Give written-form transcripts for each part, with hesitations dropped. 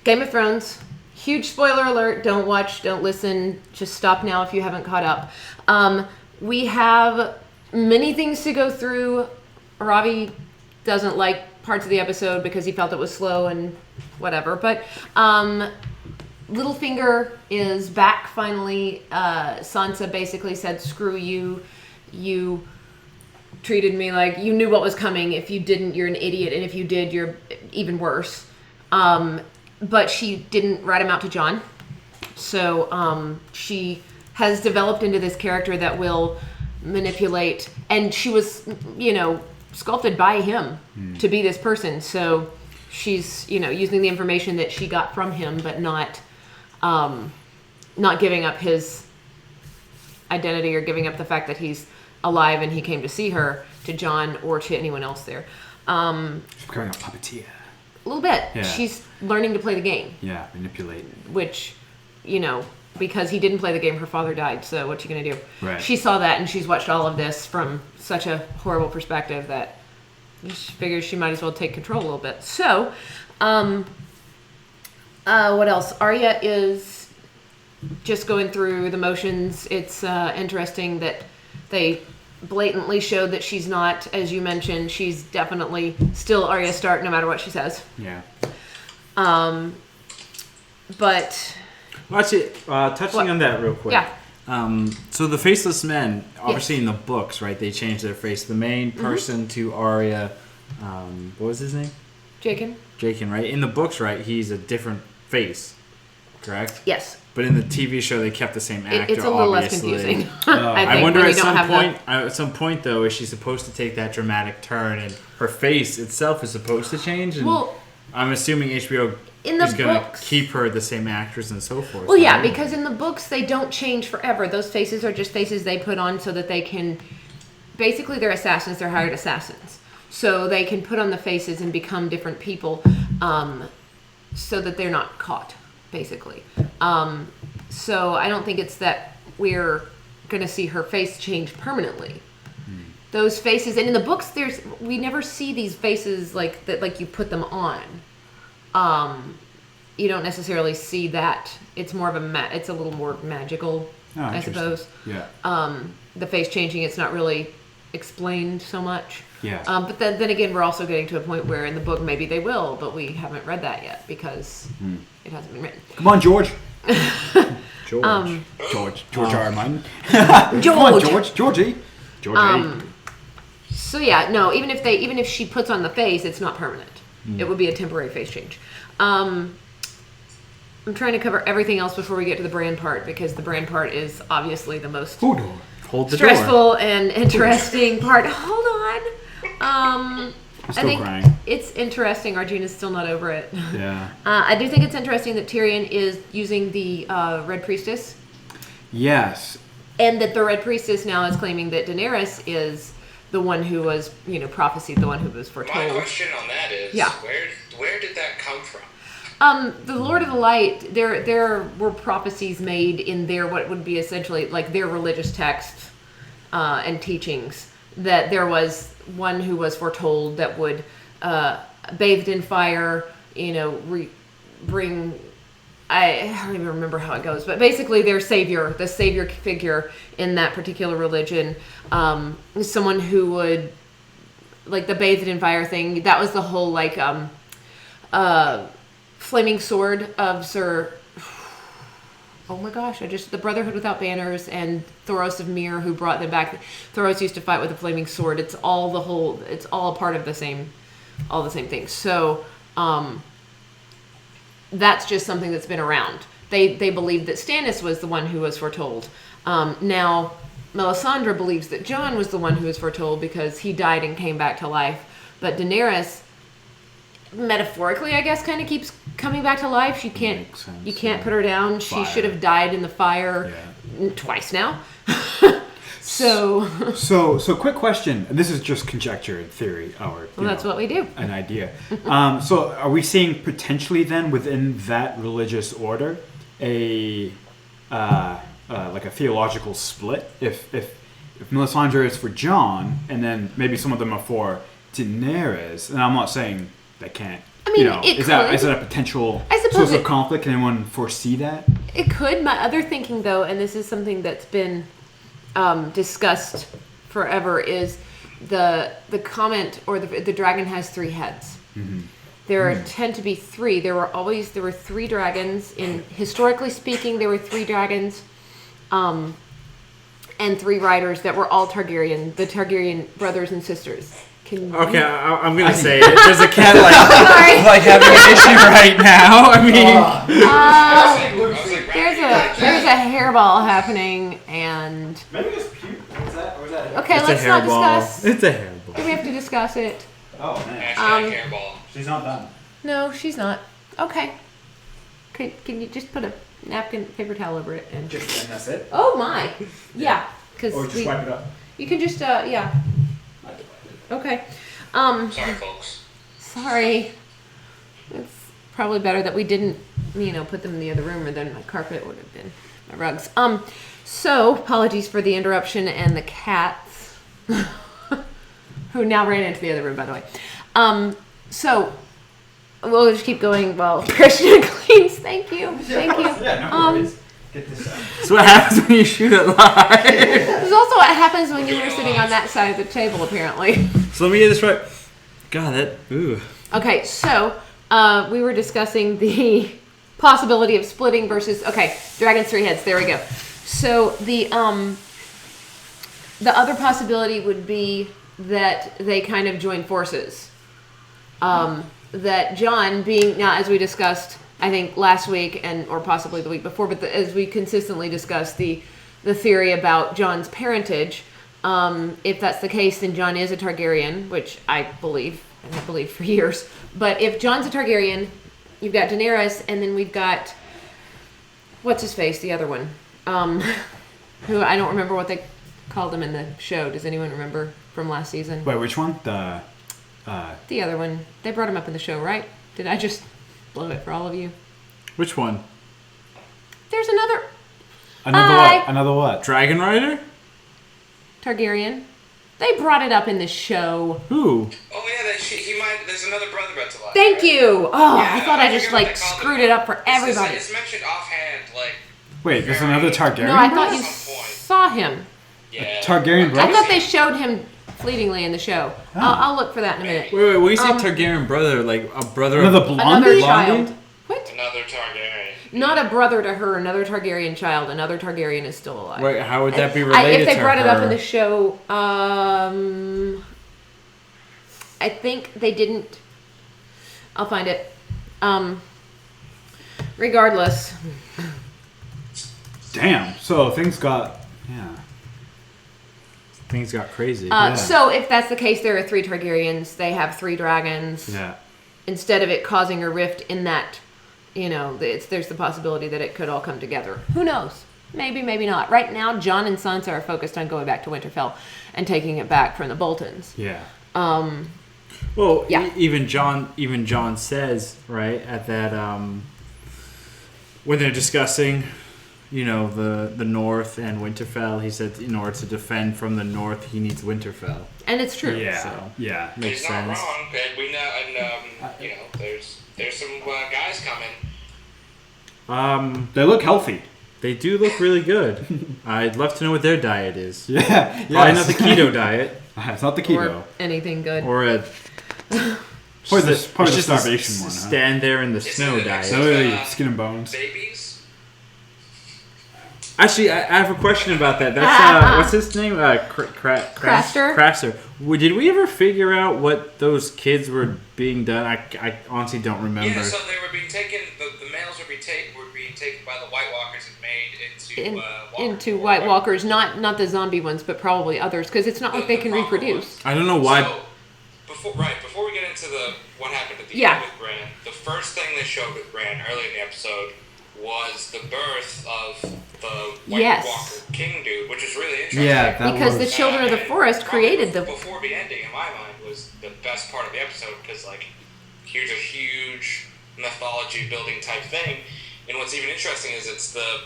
Game of Thrones. Huge spoiler alert. Don't watch, don't listen. Just stop now if you haven't caught up. We have many things to go through. Ravi doesn't like parts of the episode because he felt it was slow and whatever. But Littlefinger is back finally. Sansa basically said, screw you. You treated me like you knew what was coming. If you didn't, you're an idiot. And if you did, you're even worse. But she didn't rat him out to Jon. So she has developed into this character that will manipulate. And she was, sculpted by him to be this person. So she's, using the information that she got from him, but not giving up his identity or giving up the fact that he's alive and he came to see her to Jon or to anyone else there. She's becoming a puppeteer. A little bit. Yeah. She's learning to play the game. Yeah, manipulate. Which, because he didn't play the game, her father died. So what's she going to do? Right. She saw that and she's watched all of this from such a horrible perspective that she figures she might as well take control a little bit. So, what else? Arya is just going through the motions. It's interesting that they blatantly showed that she's not, as you mentioned, she's definitely still Arya Stark no matter what she says. Yeah. But... Well, actually, touching on that real quick. Yeah. So the Faceless Men, obviously in the books, right, they changed their face. The main person to Arya, what was his name? Jaqen, right? In the books, right, he's a different face, correct? Yes. But in the TV show, they kept the same actor. It's a little obviously. less confusing. I wonder at some point, though, is she supposed to take that dramatic turn, and her face itself is supposed to change? And well, I'm assuming HBO is going to keep her the same actress and so forth. Well, yeah, because in the books they don't change forever. Those faces are just faces they put on so that they can. Basically, they're assassins. They're hired assassins, so they can put on the faces and become different people, so that they're not caught. Basically. So I don't think it's that we're going to see her face change permanently. Those faces, and in the books, we never see these faces like that, like you put them on. You don't necessarily see that. It's more of it's a little more magical, I suppose. Yeah. The face changing, it's not really explained so much. Yeah. But then again, we're also getting to a point where in the book maybe they will, but we haven't read that yet because it hasn't been written. Come on, George. George R. Martin. George. Come on, Georgie. So yeah, no. Even if she puts on the face, it's not permanent. It would be a temporary face change. I'm trying to cover everything else before we get to the brand part because the brand part is obviously the most stressful and interesting part. Hold on. I'm still I think crying. it's interesting. Arjuna's still not over it. Yeah. I do think it's interesting that Tyrion is using the Red Priestess. Yes. And that the Red Priestess now is claiming that Daenerys is the one who was, prophesied, the one who was foretold. My question on that is, where did that come from? The Lord of the Light, there were prophecies made in their, what would be essentially like their religious texts and teachings, that there was one who was foretold that would, bathed in fire, bring, I don't even remember how it goes, but basically their savior, the savior figure in that particular religion, someone who would, like the bathed in fire thing, that was the whole flaming sword of Sir, oh my gosh, the Brotherhood Without Banners and Thoros of Myr who brought them back. Thoros used to fight with a flaming sword. It's all a part of the same things. So, that's just something that's been around. They believed that Stannis was the one who was foretold. Now, Melisandre believes that Jon was the one who was foretold because he died and came back to life. But Daenerys, metaphorically, I guess, kind of keeps coming back to life. You can't put her down. Fire. She should have died in the fire twice now. So quick question. And this is just conjecture and theory, or that's what we do. An idea. So, are we seeing potentially then within that religious order a theological split? If Melisandre is for Jon, and then maybe some of them are for Daenerys, and I'm not saying they can't I mean, is that a potential source of conflict? Can anyone foresee that? It could. My other thinking, though, and this is something that's been discussed forever, is the comment or the dragon has 3 heads. Mm-hmm. There tend to be 3. There were 3 dragons historically speaking. There were 3 dragons, and 3 riders that were all Targaryen. The Targaryen brothers and sisters. I'm gonna say it. There's a cat like having an issue right now. I mean, there's a hairball happening, and maybe it's puke. Is that? Okay, let's not discuss. It's a hairball. Do we have to discuss it? Oh man. Hairball. She's not done. No, she's not. Okay. Can you just put a napkin, paper towel over it and that's it? Oh my. Yeah. Or just wipe it up. You can just yeah. Okay. Sorry, folks. Sorry. It's probably better that we didn't, put them in the other room, or then my carpet would have been my rugs. So apologies for the interruption and the cats, who now ran into the other room, by the way. So we'll just keep going while Christian cleans. Thank you. Yeah, no worries. Get this out. That's what happens when you shoot it live. This is also what happens when you were sitting on that side of the table, apparently. So let me get this right. God, ooh. Okay, so we were discussing the possibility of splitting versus dragon's 3 heads. There we go. So the other possibility would be that they kind of join forces. That Jon being, now as we discussed, I think last week or possibly the week before, but as we consistently discussed the theory about Jon's parentage, if that's the case, then Jon is a Targaryen, which I believe, and I believe for years. But if Jon's a Targaryen, you've got Daenerys, and then we've got, what's his face, the other one, who I don't remember what they called him in the show. Does anyone remember from last season? Wait, which one? The other one. They brought him up in the show, right? Did I just blow it for all of you? Which one? There's another. What? Another what? Dragon Rider? Targaryen. They brought it up in the show. Who? Oh yeah, there's another brother about to lie. Thank you. Oh, yeah, I thought I just screwed it up for everybody. It's mentioned offhand, Wait, there's another Targaryen? No, I thought you saw him. Yeah. Targaryen brother? I thought they showed him fleetingly in the show. Oh. I'll look for that in a minute. Wait, when you say Targaryen brother, like a brother another of... Another child. What? Another Targaryen. Not a brother to her, another Targaryen child. Another Targaryen is still alive. Wait, how would that be related to her? If they brought it up in the show, I think they didn't. I'll find it. Regardless. Damn. So things got... Yeah. Things got crazy. So if that's the case, there are 3 Targaryens. They have 3 dragons. Yeah. Instead of it causing a rift in that, there's the possibility that it could all come together. Who knows? Maybe, maybe not. Right now, Jon and Sansa are focused on going back to Winterfell and taking it back from the Boltons. Yeah. Well, yeah. Even Jon says, right, at that when they're discussing, the North and Winterfell, he said in order to defend from the North, he needs Winterfell. And it's true. Yeah. So, yeah. Makes He's sense. not wrong, but we know, and there's some guys coming. They look healthy. They do look really good. I'd love to know what their diet is. Yeah. Probably not the keto diet. It's not the keto. Or anything good. Or a... Probably the starvation one. Stand there in the snow diet. So really skin and bones. Babies? Actually, I have a question about that. That's what's his name? Craster. Craster. Did we ever figure out what those kids were being done? I honestly don't remember. Yeah, so they were being taken. The males were being taken by the White Walkers and made into White Walkers, not the zombie ones, but probably others, because it's not like they can reproduce. I don't know why. So, before we get into what happened at the end with Bran, the first thing they showed with Bran early in the episode was the birth of the White Walker King dude, which is really interesting. Yeah, because the Children of the Forest created them. Before the ending, in my mind, was the best part of the episode, because here's a huge mythology building type thing, and what's even interesting is it's the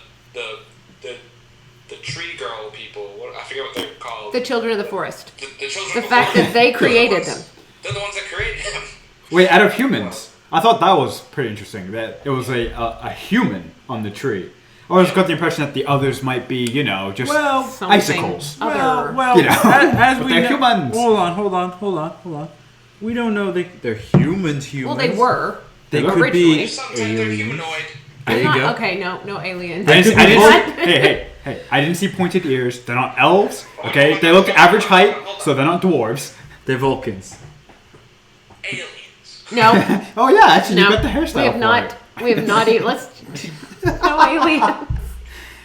tree girl people. I forget what they're called. The Children of the Forest. The Children the of the fact Forest. that they created them. They're the ones that created them. Wait, out of humans? I thought that was pretty interesting. That it was a human on the tree. I always got the impression that the others might be, just icicles. Well, you know, as we they're know, humans. Hold on. We don't know they're humans. Well, they were. They could originally. be Sometimes they're humanoid. There you go. Okay, no aliens. Hey, I didn't see pointed ears. They're not elves. Okay, they look average height, so they're not dwarves. They're Vulcans. Aliens. No. Oh yeah, actually, No. you got the hairstyle. We have not. We have not. No aliens.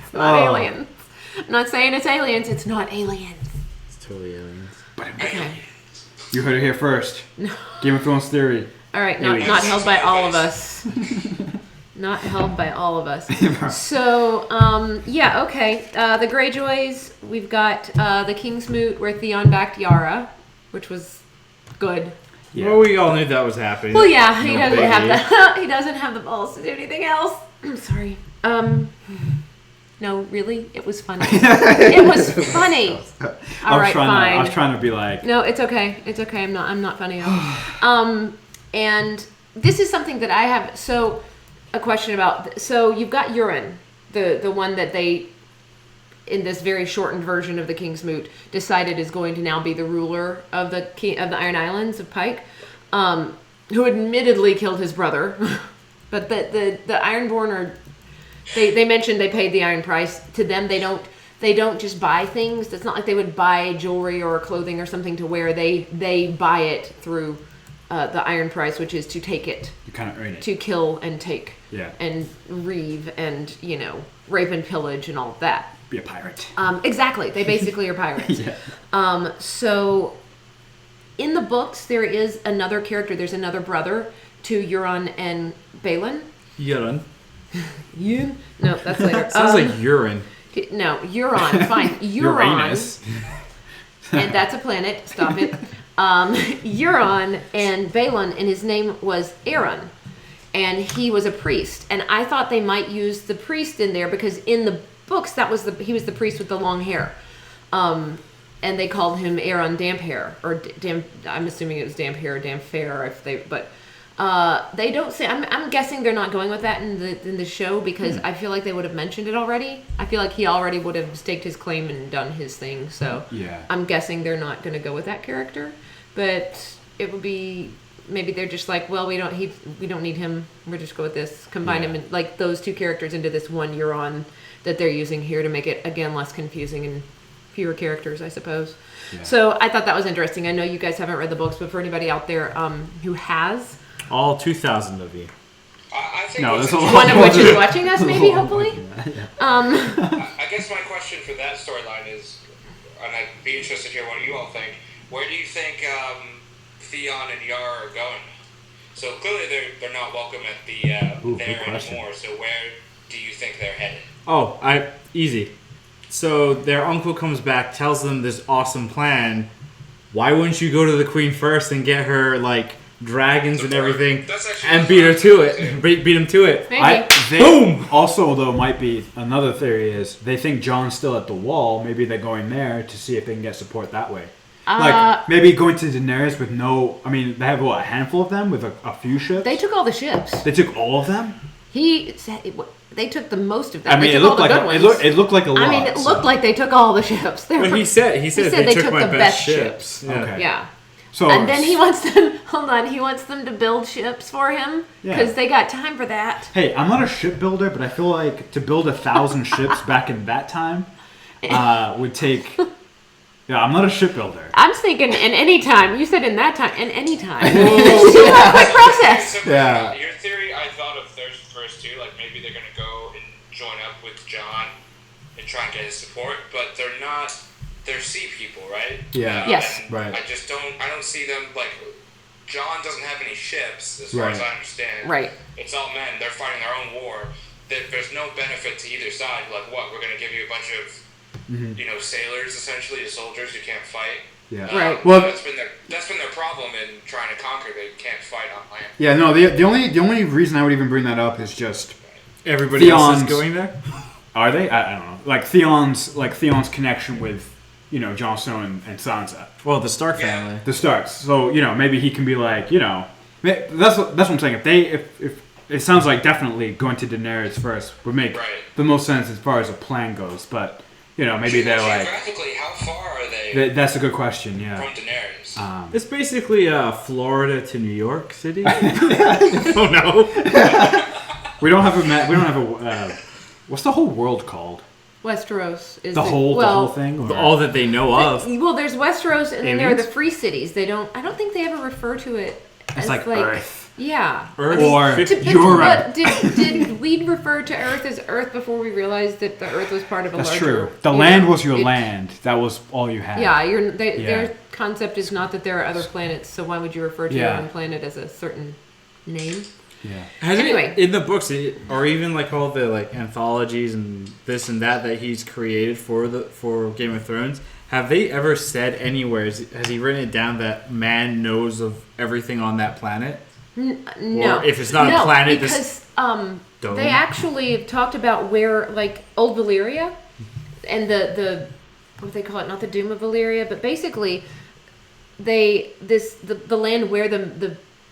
It's not aliens. I'm not saying it's aliens. It's not aliens. It's totally aliens. Okay. You heard it here first. Game of Thrones theory. All right. Not held by all of us. Not held by all of us. So, okay. The Greyjoys, we've got the Kingsmoot where Theon backed Yara, which was good. Yeah. Well, we all knew that was happening. Well, yeah, he No doesn't biggie. have he doesn't have the balls to do anything else. I'm sorry. No, really, it was funny. It was funny. All right, fine. I was trying to be like. No, it's okay. It's okay. I'm not funny at all. And this is something that I have. So, a question about. So you've got Euron, the one that they, in this very shortened version of the Kingsmoot, decided is going to now be the ruler of the Iron Islands of Pike, who admittedly killed his brother, but the Ironborn are. They mentioned they paid the iron price. To them, they don't just buy things. It's not like they would buy jewelry or clothing or something to wear. They buy it through the iron price, which is to take it. You kind of earn it. To kill and take. Yeah. And reave and, rape and pillage and all of that. Be a pirate. Exactly. They basically are pirates. Yeah. So in the books, there is another character. There's another brother to Euron and Balon. Euron. You? No, that's later. Sounds like urine. No, Euron. Fine. Euron. Uranus. And that's a planet. Stop it. Euron and Balon, and his name was Aaron. And he was a priest. And I thought they might use the priest in there because in the books, he was the priest with the long hair. And they called him Aaron Damphair. Or I'm assuming it was Damphair or Damphair. But they don't say. I'm guessing they're not going with that in the show because I feel like they would have mentioned it already. I feel like he already would have staked his claim and done his thing. So yeah. I'm guessing they're not going to go with that character. But it would be maybe they're just like, well, we don't need him. We'll just go with this. Combine him and like those two characters into this one Euron that they're using here to make it again less confusing and fewer characters, I suppose. Yeah. So I thought that was interesting. I know you guys haven't read the books, but for anybody out there who has. All 2,000 of you. I think no, there's a lot. One of which is watching us, maybe, hopefully. I guess my question for that storyline is, and I'd be interested to hear what you all think. Where do you think Theon and Yara are going? So clearly they're not welcome at the there anymore. So where do you think they're headed? Oh, easy. So their uncle comes back, tells them this awesome plan. Why wouldn't you go to the queen first and get her dragons and everything, and beat her to it? Beat him to it. Boom. Also, though, might be another theory is they think Jon's still at the wall. Maybe they're going there to see if they can get support that way. Maybe going to Daenerys with no. I mean, they have a handful of them with a few ships. They took all the ships. They took all of them. They took the most of them. I mean, it looked like a lot. I mean, it looked like they took all the ships. But he said they took my best ships. Yeah. Okay. Yeah. So, and then he wants them. Hold on, he wants them to build ships for him because they got time for that. Hey, I'm not a shipbuilder, but I feel like to build 1,000 ships back in that time would take. Yeah, I'm not a shipbuilder. I'm thinking in any time. You said in that time. In any time. It's a quick process. So, your theory, I thought of first too. Like maybe they're gonna go and join up with Jon and try and get his support, but they're not. They're sea people, right? Yeah. Yes. Right. I don't see them Jon doesn't have any ships, as far as I understand. Right. It's all men. They're fighting their own war. There's no benefit to either side. Like, what? We're going to give you a bunch of, sailors, essentially, the soldiers who can't fight. Yeah. Right. Well, that's been their problem in trying to conquer. They can't fight on land. Yeah. No. The only reason I would even bring that up is just everybody else is going there. Are they? I don't know. Like Theon's connection with. Jon Snow and Sansa. Well, the Stark family. The Starks. So, maybe he can be like, maybe That's what I'm saying. If it sounds like definitely going to Daenerys first would make the most sense as far as a plan goes. But maybe they're like geographically, how far are they? That's a good question. Yeah. From Daenerys. It's basically Florida to New York City. Oh no. We don't have a. What's the whole world called? Westeros is the whole thing. Or? All that they know of. Well, there's Westeros, and then there are the free cities. I don't think they ever refer to it. It's like Earth. Yeah. Earth or Europe. But did we refer to Earth as Earth before we realized that the Earth was part of a larger... That's true. The land was your land. That was all you had. Yeah, their concept is not that there are other planets, so why would you refer to your own planet as a certain name? Yeah. Anyway, in the books, or even like all the like anthologies and this and that he's created for Game of Thrones, have they ever said anywhere? Has he written it down that man knows of everything on that planet? No. Or if it's not a planet, because they actually have talked about where, like, Old Valyria and the what do they call it? Not the Doom of Valyria, but basically the land where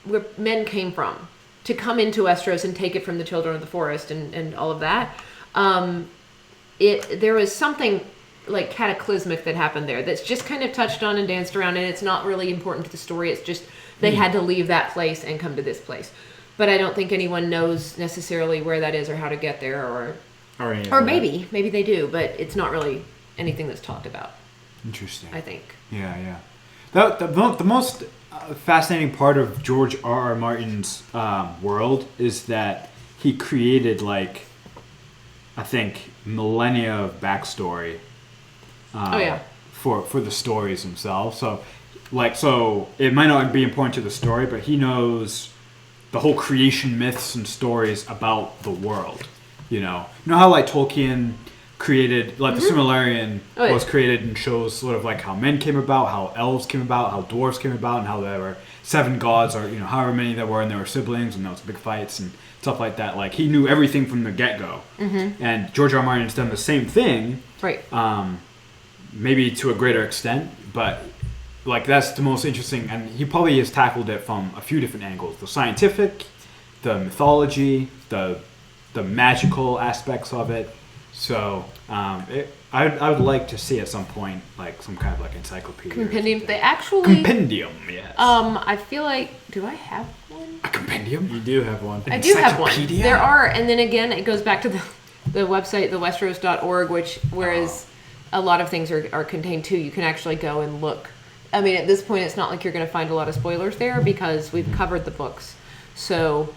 where men came from to come into Westeros and take it from the Children of the Forest and all of that. There was something like cataclysmic that happened there that's just kind of touched on and danced around, and it's not really important to the story. It's just they had to leave that place and come to this place. But I don't think anyone knows necessarily where that is or how to get there, or maybe they do, but it's not really anything that's talked about. Interesting. I think. Yeah. The most fascinating part of George R.R. Martin's world is that he created, like, I think, millennia of backstory. For the stories themselves. So it might not be important to the story, but he knows the whole creation myths and stories about the world. You know how like Tolkien created, like the Silmarillion was created and shows sort of like how men came about, how elves came about, how dwarves came about, and how there were 7 gods, or however many there were, and there were siblings, and there was big fights and stuff like that. Like, he knew everything from the get-go. And George R. R. Martin's done the same thing. Right. Maybe to a greater extent, but like that's the most interesting, and he probably has tackled it from a few different angles: the scientific, the mythology, the magical aspects of it. So I would like to see at some point like some kind of like encyclopedia. Compendium. They actually compendium. Yes. I feel like, do I have one? A compendium? You do have one. I do have one. There are, and then again, it goes back to the website, thewesteros.org, whereas a lot of things are contained too. You can actually go and look. I mean, at this point, it's not like you're going to find a lot of spoilers there because we've covered the books. So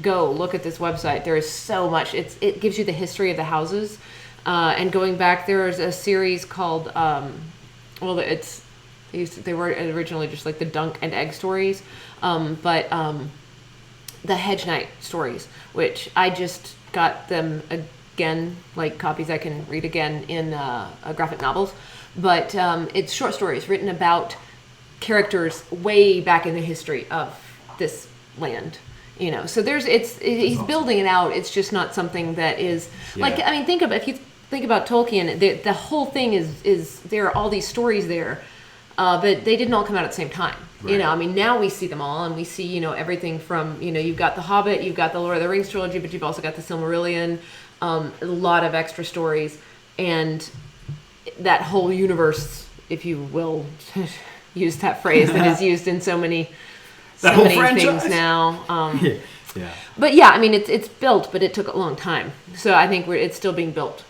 go look at this website. There is so much. It gives you the history of the houses. And going back, there is a series called, they were originally just like the Dunk and Egg stories, but the Hedge Knight stories, which I just got them again, like copies I can read again in graphic novels. But it's short stories written about characters way back in the history of this land. So he's building it out. It's just not something that is like, I mean, if you think about Tolkien, the whole thing is there are all these stories there, but they didn't all come out at the same time. Right. I mean, now we see them all, and we see, everything from, you've got The Hobbit, you've got the Lord of the Rings trilogy, but you've also got the Silmarillion, a lot of extra stories, and that whole universe, if you will use that phrase that is used in so many things now. Yeah. But yeah, I mean, it's built, but it took a long time. So I think it's still being built,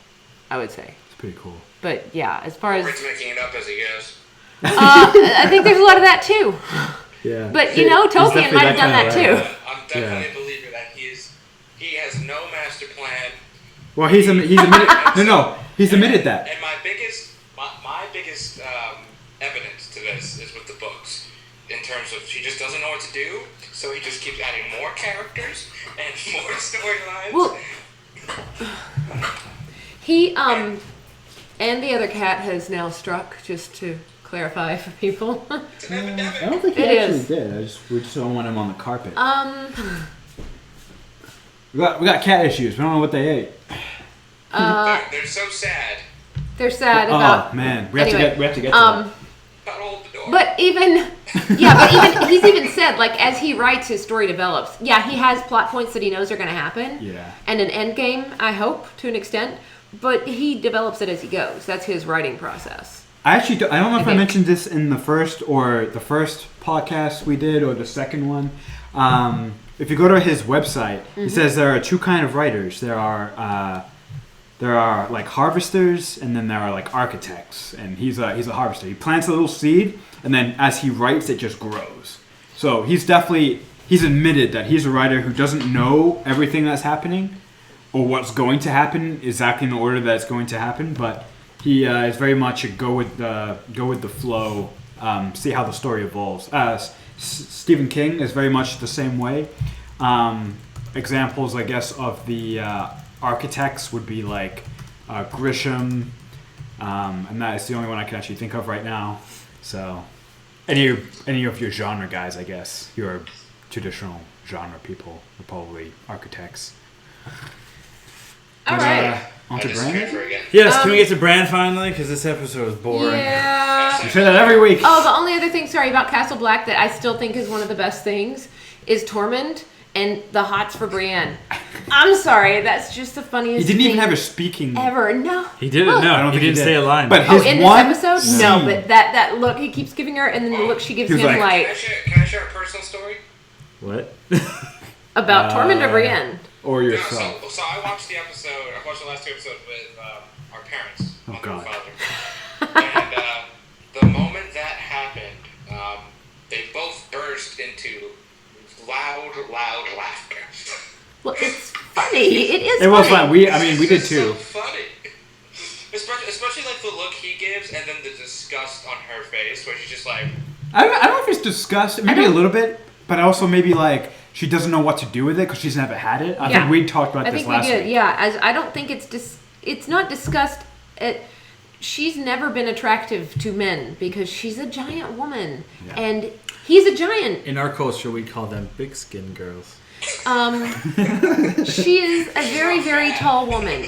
I would say. It's pretty cool. But yeah, as far as... Rick's making it up as he goes. I think there's a lot of that too. Yeah. But, Tolkien might have done that too. I'm definitely a believer that he has no master plan. Well, he's admitted... No, he's admitted that. And my biggest evidence to this is with the books. In terms of, he just doesn't know what to do, so he just keeps adding more characters and more storylines. Well, he and the other cat has now struck, just to clarify for people. I don't think he actually did. We just don't want him on the carpet. We got cat issues. We don't know what they ate. They're so sad. They're sad about. Oh man, we have to get to that. About hold the door. But even Yeah, but he's even said, like, as he writes, his story develops. Yeah, he has plot points that he knows are going to happen. Yeah. And an end game, I hope, to an extent. But he develops it as he goes. That's his writing process. I don't know if I mentioned this in the first podcast we did or the second one. If you go to his website, he says there are two kind of writers. There are like harvesters, and then there are like architects. And he's a harvester. He plants a little seed, and then as he writes, it just grows. So he's admitted that he's a writer who doesn't know everything that's happening or what's going to happen exactly in the order that it's going to happen, but he is very much a go with the flow, see how the story evolves. Stephen King is very much the same way. Examples, I guess, of the architects would be like Grisham, and that is the only one I can actually think of right now. So, any of your genre guys, I guess, your traditional genre people are probably architects. All right. On to Brandon? Yes, can we get to Brand finally? Because this episode is boring. Yeah. You say that every week. Oh, the only other thing, sorry, about Castle Black that I still think is one of the best things is Tormund and the hots for Brienne. I'm sorry, that's just the funniest He didn't even thing have a speaking ever. No. He didn't. Well, No, I don't he think he didn't did. say a line. But his in one this episode? scene. No, but that look he keeps giving her and then the look she gives He was him like- Can I share a personal story? What? about Tormund or Brienne. Or No, yourself. so I watched the episode. I watched the last two episodes with our parents. Oh, mother God. and father. And the moment that happened, they both burst into loud laughter. Well, it's funny. It is. It was funny. fun. We did It's too. so funny. Especially like the look he gives and then the disgust on her face where she's just like... I don't know if it's disgust, maybe a little bit, but also maybe like she doesn't know what to do with it because she's never had it. I think we talked about this last week. Yeah, as I don't think it's not disgust. She's never been attractive to men because she's a giant woman and he's a giant. In our culture, we call them big skin girls. She is a very, very tall woman.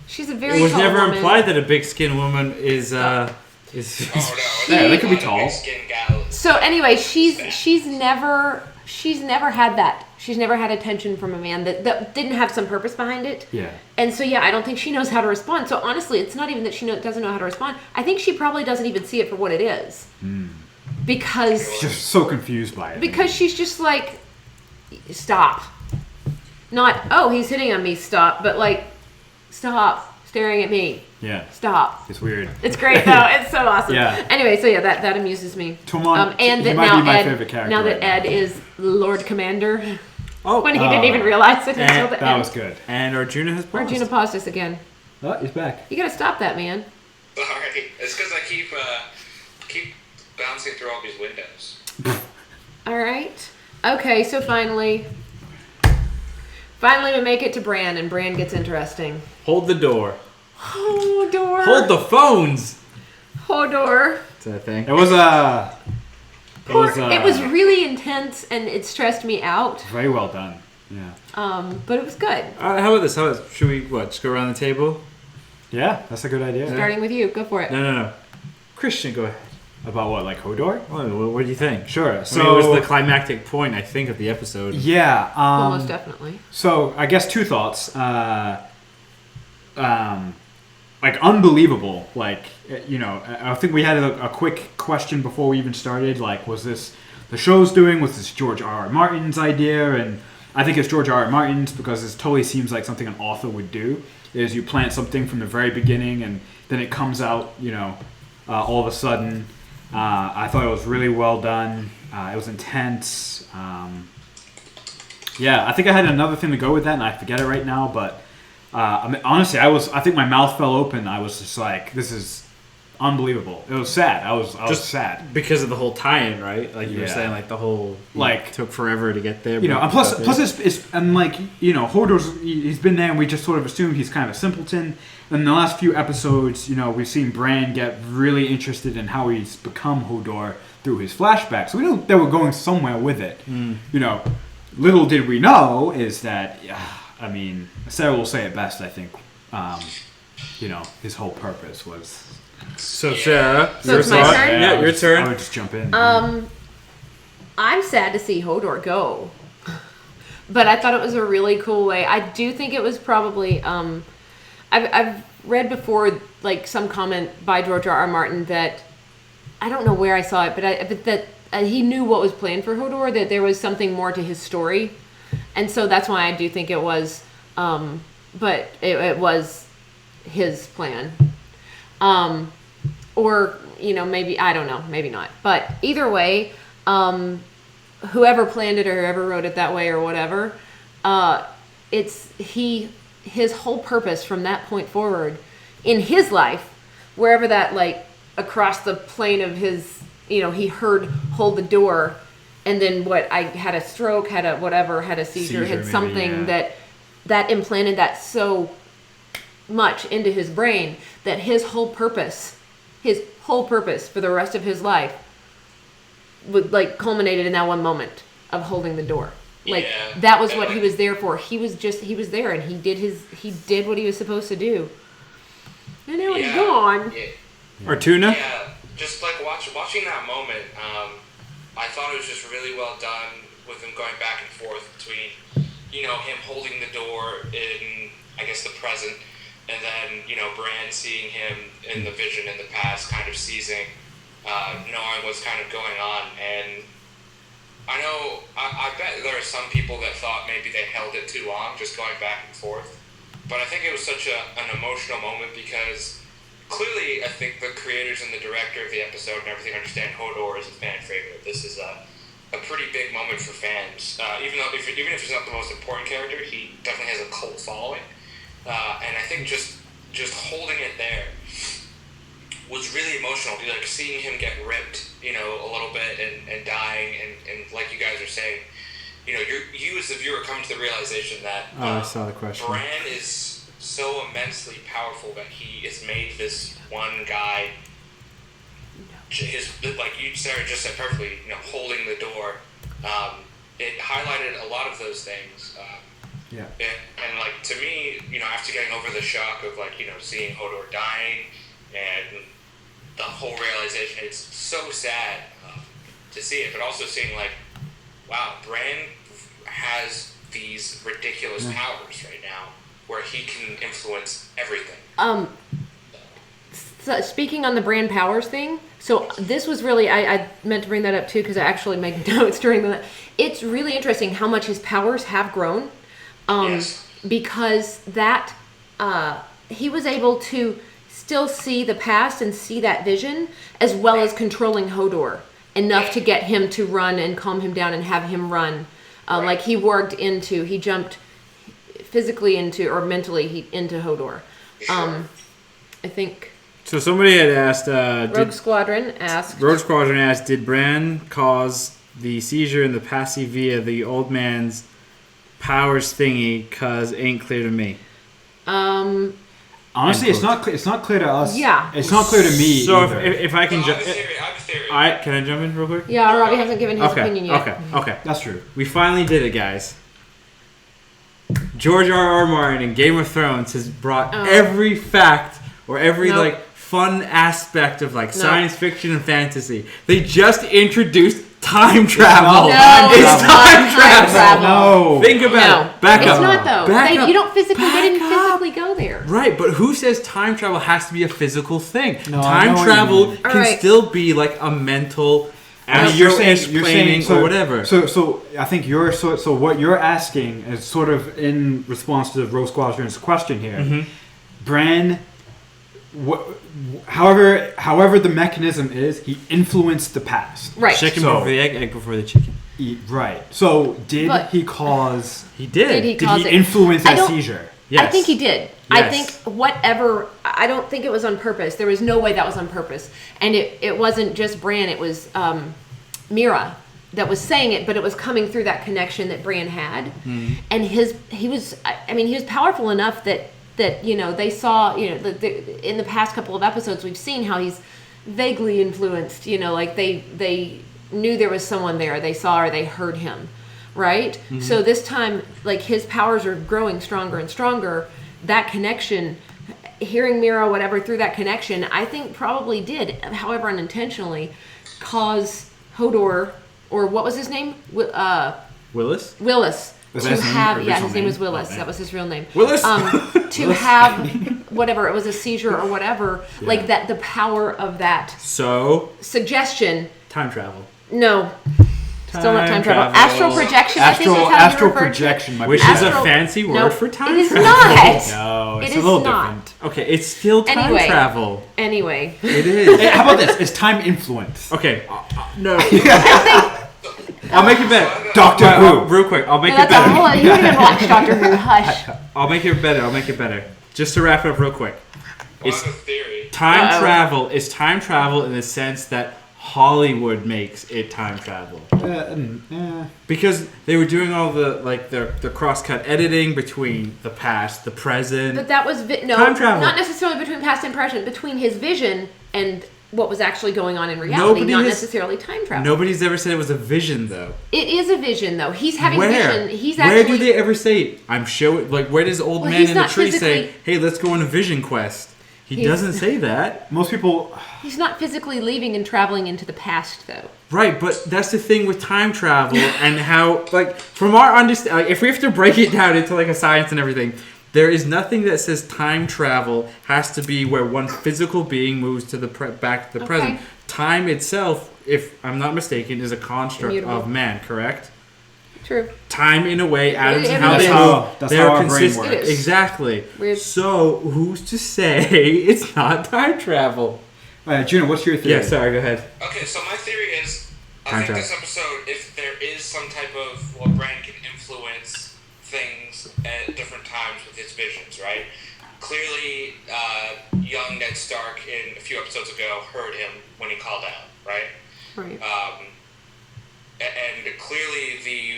She's a very tall woman. It was never implied that a big skin woman is. Oh no. Yeah, they could be tall. Skin gals. So anyway, she's never had that. She's never had attention from a man that didn't have some purpose behind it. Yeah. And so I don't think she knows how to respond. So honestly, it's not even that she doesn't know how to respond. I think she probably doesn't even see it for what it is. Because She's just so confused by it. because she's just like, stop. Not, oh, he's hitting on me, stop, but like, stop staring at me. Yeah. Stop. It's weird. It's great though. It's so awesome. Yeah. Anyway, so that amuses me. Tomon, And he that might now be my Ed, favorite character now that right now. Ed is Lord Commander, Oh, when he didn't even realize it until the That end. was good. and Arjuna has paused. Arjuna paused us again. Oh, he's back. You gotta stop that, man. Sorry. It's because I keep bouncing through all these windows. All right. Okay, so finally we make it to Bran, and Bran gets interesting. Hold the door. Hodor. Hold the phones. Hodor. Is that a thing? It was It was really intense, and it stressed me out. very well done. Yeah. But it was good. How about this? Should we just go around the table? Yeah, that's a good idea. Starting with you, go for it. No. Christian, go ahead. About what, like Hodor? What do you think? Sure. So it was the climactic point, I think, of the episode. Yeah. Well, most definitely. So I guess two thoughts. Like unbelievable. Like I think we had a quick question before we even started. Like, was this the show's doing? Was this George R.R. Martin's idea? And I think it's George R.R. Martin's because it totally seems like something an author would do. Is you plant something from the very beginning and then it comes out, all of a sudden. I thought it was really well done. It was intense. I think I had another thing to go with that, and I forget it right now. But honestly, I think my mouth fell open. I was just like, this is unbelievable. It was sad. I was just sad Because of the whole tie-in, right? Like you were Yeah. saying, like the whole took forever to get there. And plus it's and like Hodor's he's been there, and we just sort of assumed he's kind of a simpleton. And in the last few episodes, we've seen Bran get really interested in how he's become Hodor through his flashbacks. So we knew they were going somewhere with it. Little did we know is that, Sarah will say it best, I think. His whole purpose was... So Sarah, So your it's my thought? turn? Yeah, your turn. I would just jump in. I'm sad to see Hodor go. But I thought it was a really cool way. I do think it was probably... I've read before, like, some comment by George R.R. Martin that... I don't know where I saw it, but that he knew what was planned for Hodor, that there was something more to his story. And so that's why I do think it was... but it was his plan. Or, maybe... I don't know. Maybe not. But either way... whoever planned it or whoever wrote it that way or whatever, his whole purpose from that point forward in his life, wherever that, like, across the plane of his, he heard "hold the door," and then I had a stroke, had a seizure, had something that implanted that so much into his brain that his whole purpose for the rest of his life would, like, culminated in that one moment of holding the door. Like, that was what he was there for. He was there, and he did what he was supposed to do. And now he's gone. Yeah. Or Tuna? Yeah, just like watching that moment, I thought it was just really well done with him going back and forth between, him holding the door in, I guess, the present, and then, Bran seeing him in the vision in the past, kind of seizing, knowing what's kind of going on. And I bet there are some people that thought maybe they held it too long, just going back and forth. But I think it was such an emotional moment because clearly I think the creators and the director of the episode and everything understand Hodor is a fan favorite. This is a pretty big moment for fans. Even if he's not the most important character, he definitely has a cult following. And I think just holding it there was really emotional. Like, seeing him get ripped, a little bit and dying, and like you guys are saying, you as the viewer come to the realization that I saw the question. Bran is so immensely powerful that he has made this one guy, like you, Sarah, just said perfectly, holding the door. It highlighted a lot of those things. And like, to me, after getting over the shock of, like, seeing Hodor dying and the whole realization, it's so sad to see it, but also seeing, like, wow, Bran has these ridiculous powers right now where he can influence everything. So speaking on the Bran powers thing, so this was really, I meant to bring that up too because I actually made notes during that. It's really interesting how much his powers have grown. Because that he was able to still see the past and see that vision, as well as controlling Hodor enough to get him to run and calm him down and have him run. Like, he jumped physically into, or mentally into Hodor. I think. So somebody had asked. Rogue Squadron asked, did Bran cause the seizure and the passy via the old man's powers thingy? Cause ain't clear to me. Honestly, it's not clear to us. Yeah, it's not clear to me. So either. if I can jump, Can I jump in real quick? Yeah, Robbie hasn't given his opinion yet. Okay, that's true. We finally did it, guys. George R.R. Martin in Game of Thrones has brought every fact or every like fun aspect of like science fiction and fantasy. They just introduced time travel. It's time travel. No. Think about it. Back up. It's not though. Back up. You don't physically. They didn't physically go there. Right, but who says time travel has to be a physical thing? No, time travel can still be like a mental. I mean, you're saying or whatever. So I think so what you're asking is sort of in response to Rogue Squadron's question here. Mm-hmm. Bran, however the mechanism is, he influenced the past. Right. Chicken before the egg before the chicken. Right. So did he cause? He did. Did he influence that seizure? Yes. I think he did. Yes. I think I don't think it was on purpose. There was no way that was on purpose. And it wasn't just Bran, it was Mira that was saying it, but it was coming through that connection that Bran had. Mm. And he was powerful enough that they saw, in the past couple of episodes we've seen how he's vaguely influenced, like they knew there was someone there, they saw or they heard him. Right? Mm-hmm. So this time, like, his powers are growing stronger and stronger. That connection, hearing Mira, whatever, through that connection, I think probably did, however unintentionally, cause Hodor or what was his name? Willis? Willis. Was To that his have, name? yeah, Original his name was name? Willis. Oh, man. That was his real name. Willis? To have whatever, it was a seizure or whatever, Yeah. like that, the power of that So, suggestion. time travel. No. Still not time travel. travel. Astral projection, I think is how Astral you referred to it. projection might Which be is a better. fancy word No, for time it is travel. not. No, it's It a is little not. different. Okay, it's still time Anyway. travel. Anyway. It is. Hey, how about this? It's time influence. Okay, no. I'll make it better. Doctor Who. Real quick, I'll make No, it that's a better. whole. You didn't even watch Doctor Who. Hush. I'll make it better. Just to wrap it up real quick. Well, It's I have a theory. time travel is time travel in the sense that Hollywood makes it time travel. Because they were doing all the cross-cut editing between the past, the present. But that was Time travel. not necessarily between past and present, between his vision and what was actually going on in reality, necessarily time travel. Nobody's ever said it was a vision, though. It is a vision, though. He's having Where? vision. He's Where actually. do they ever say, I'm showing, like, where does old Well, man he's in the not tree say, physically- hey, let's go on a vision quest? He He's- doesn't say that. Most people. He's not physically leaving and traveling into the past, though. Right, but that's the thing with time travel and how, like, from our understanding, if we have to break it down into, like, a science and everything, there is nothing that says time travel has to be where one physical being moves to the back to the present. Time itself, if I'm not mistaken, is a construct Immutable. of man, correct? True. Time, in a way, atoms and how That's they how- move, that's they're how our brain consistent. works. It is. Exactly. Weird. So, who's to say it's not time travel? Juno, what's your theory? Yeah, sorry, go ahead. Okay, so my theory is, I Time think travel. this episode, if there is some type of, well, Bran can influence things at different times with his visions, right? Clearly, young Ned Stark a few episodes ago heard him when he called out, right? Right. And clearly the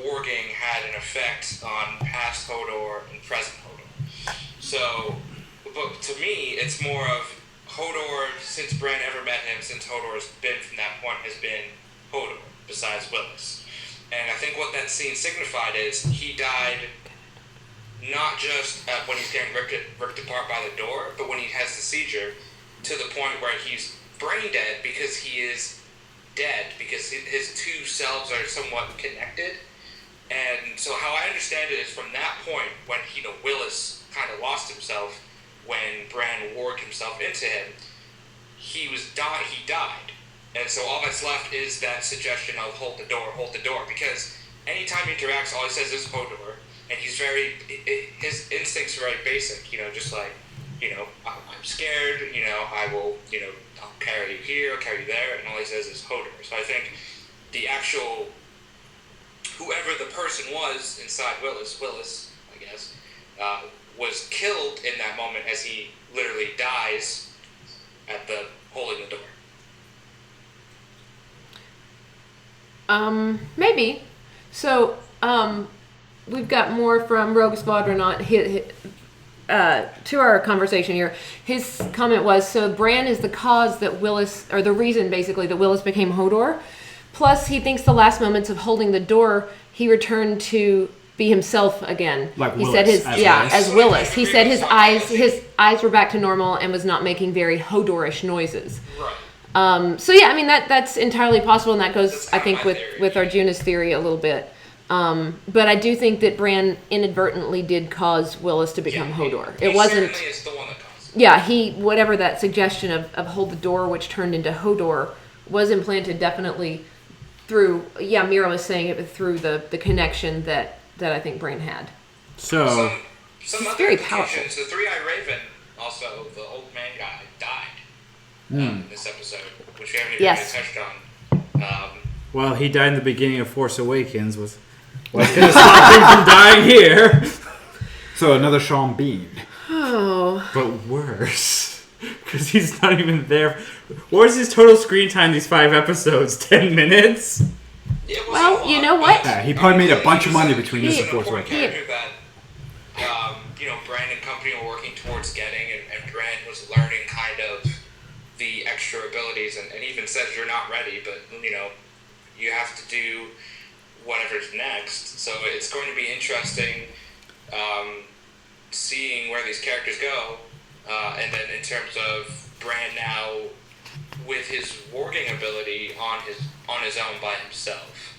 warging had an effect on past Hodor and present Hodor. So, but to me, it's more of Hodor, since Bran ever met him, since Hodor's been from that point, has been Hodor, besides Willis. And I think what that scene signified is he died not just when he's getting ripped apart by the door, but when he has the seizure, to the point where he's brain dead because he is dead, because his two selves are somewhat connected. And so how I understand it is from that point, when Willis kind of lost himself, when Bran warged himself into him, he died. And so all that's left is that suggestion of hold the door, because anytime he interacts, all he says is Hodor, and he's his instincts are very basic, just like, I'm scared, I will, I'll carry you here, I'll carry you there, and all he says is Hodor. So I think the actual, whoever the person was inside Willis, I guess, was killed in that moment as he literally dies at the holding the door. Maybe. So, we've got more from Rogue Squadron to our conversation here. His comment was, so Bran is the cause that Willis, or the reason basically that Willis became Hodor. Plus, he thinks the last moments of holding the door, he returned to be himself again. Like he Willis, said as Willis. as Willis. He said his eyes were back to normal and was not making very Hodorish noises. Right. So yeah, I mean that's entirely possible, and that goes, That's I kind of think, my with theory. with Arjuna's theory a little bit. But I do think that Bran inadvertently did cause Willis to become Hodor. He It wasn't. certainly is the one that caused it. Yeah, whatever that suggestion of hold the door, which turned into Hodor, was implanted definitely through. Yeah, Mira was saying it through the connection that I think Bran had. So, Some It's other very implications, the Three-Eyed Raven, also the old man guy, died in this episode, which we haven't even really touched on. well, he died in the beginning of Force Awakens. What's going to stop him from dying here? So another Sean Bean. Oh. But worse. Because he's not even there. What was his total screen time these 5 episodes? 10 minutes? It was Well, a lot, you know what? but Yeah, he probably made a bunch of money between he this was and an Force important Awakens. character that, Bran and company were working towards getting, and Bran was learning kind of the extra abilities, and even says you're not ready, but, you have to do whatever's next. So it's going to be interesting seeing where these characters go, and then in terms of Bran now with his warging ability on his own by himself.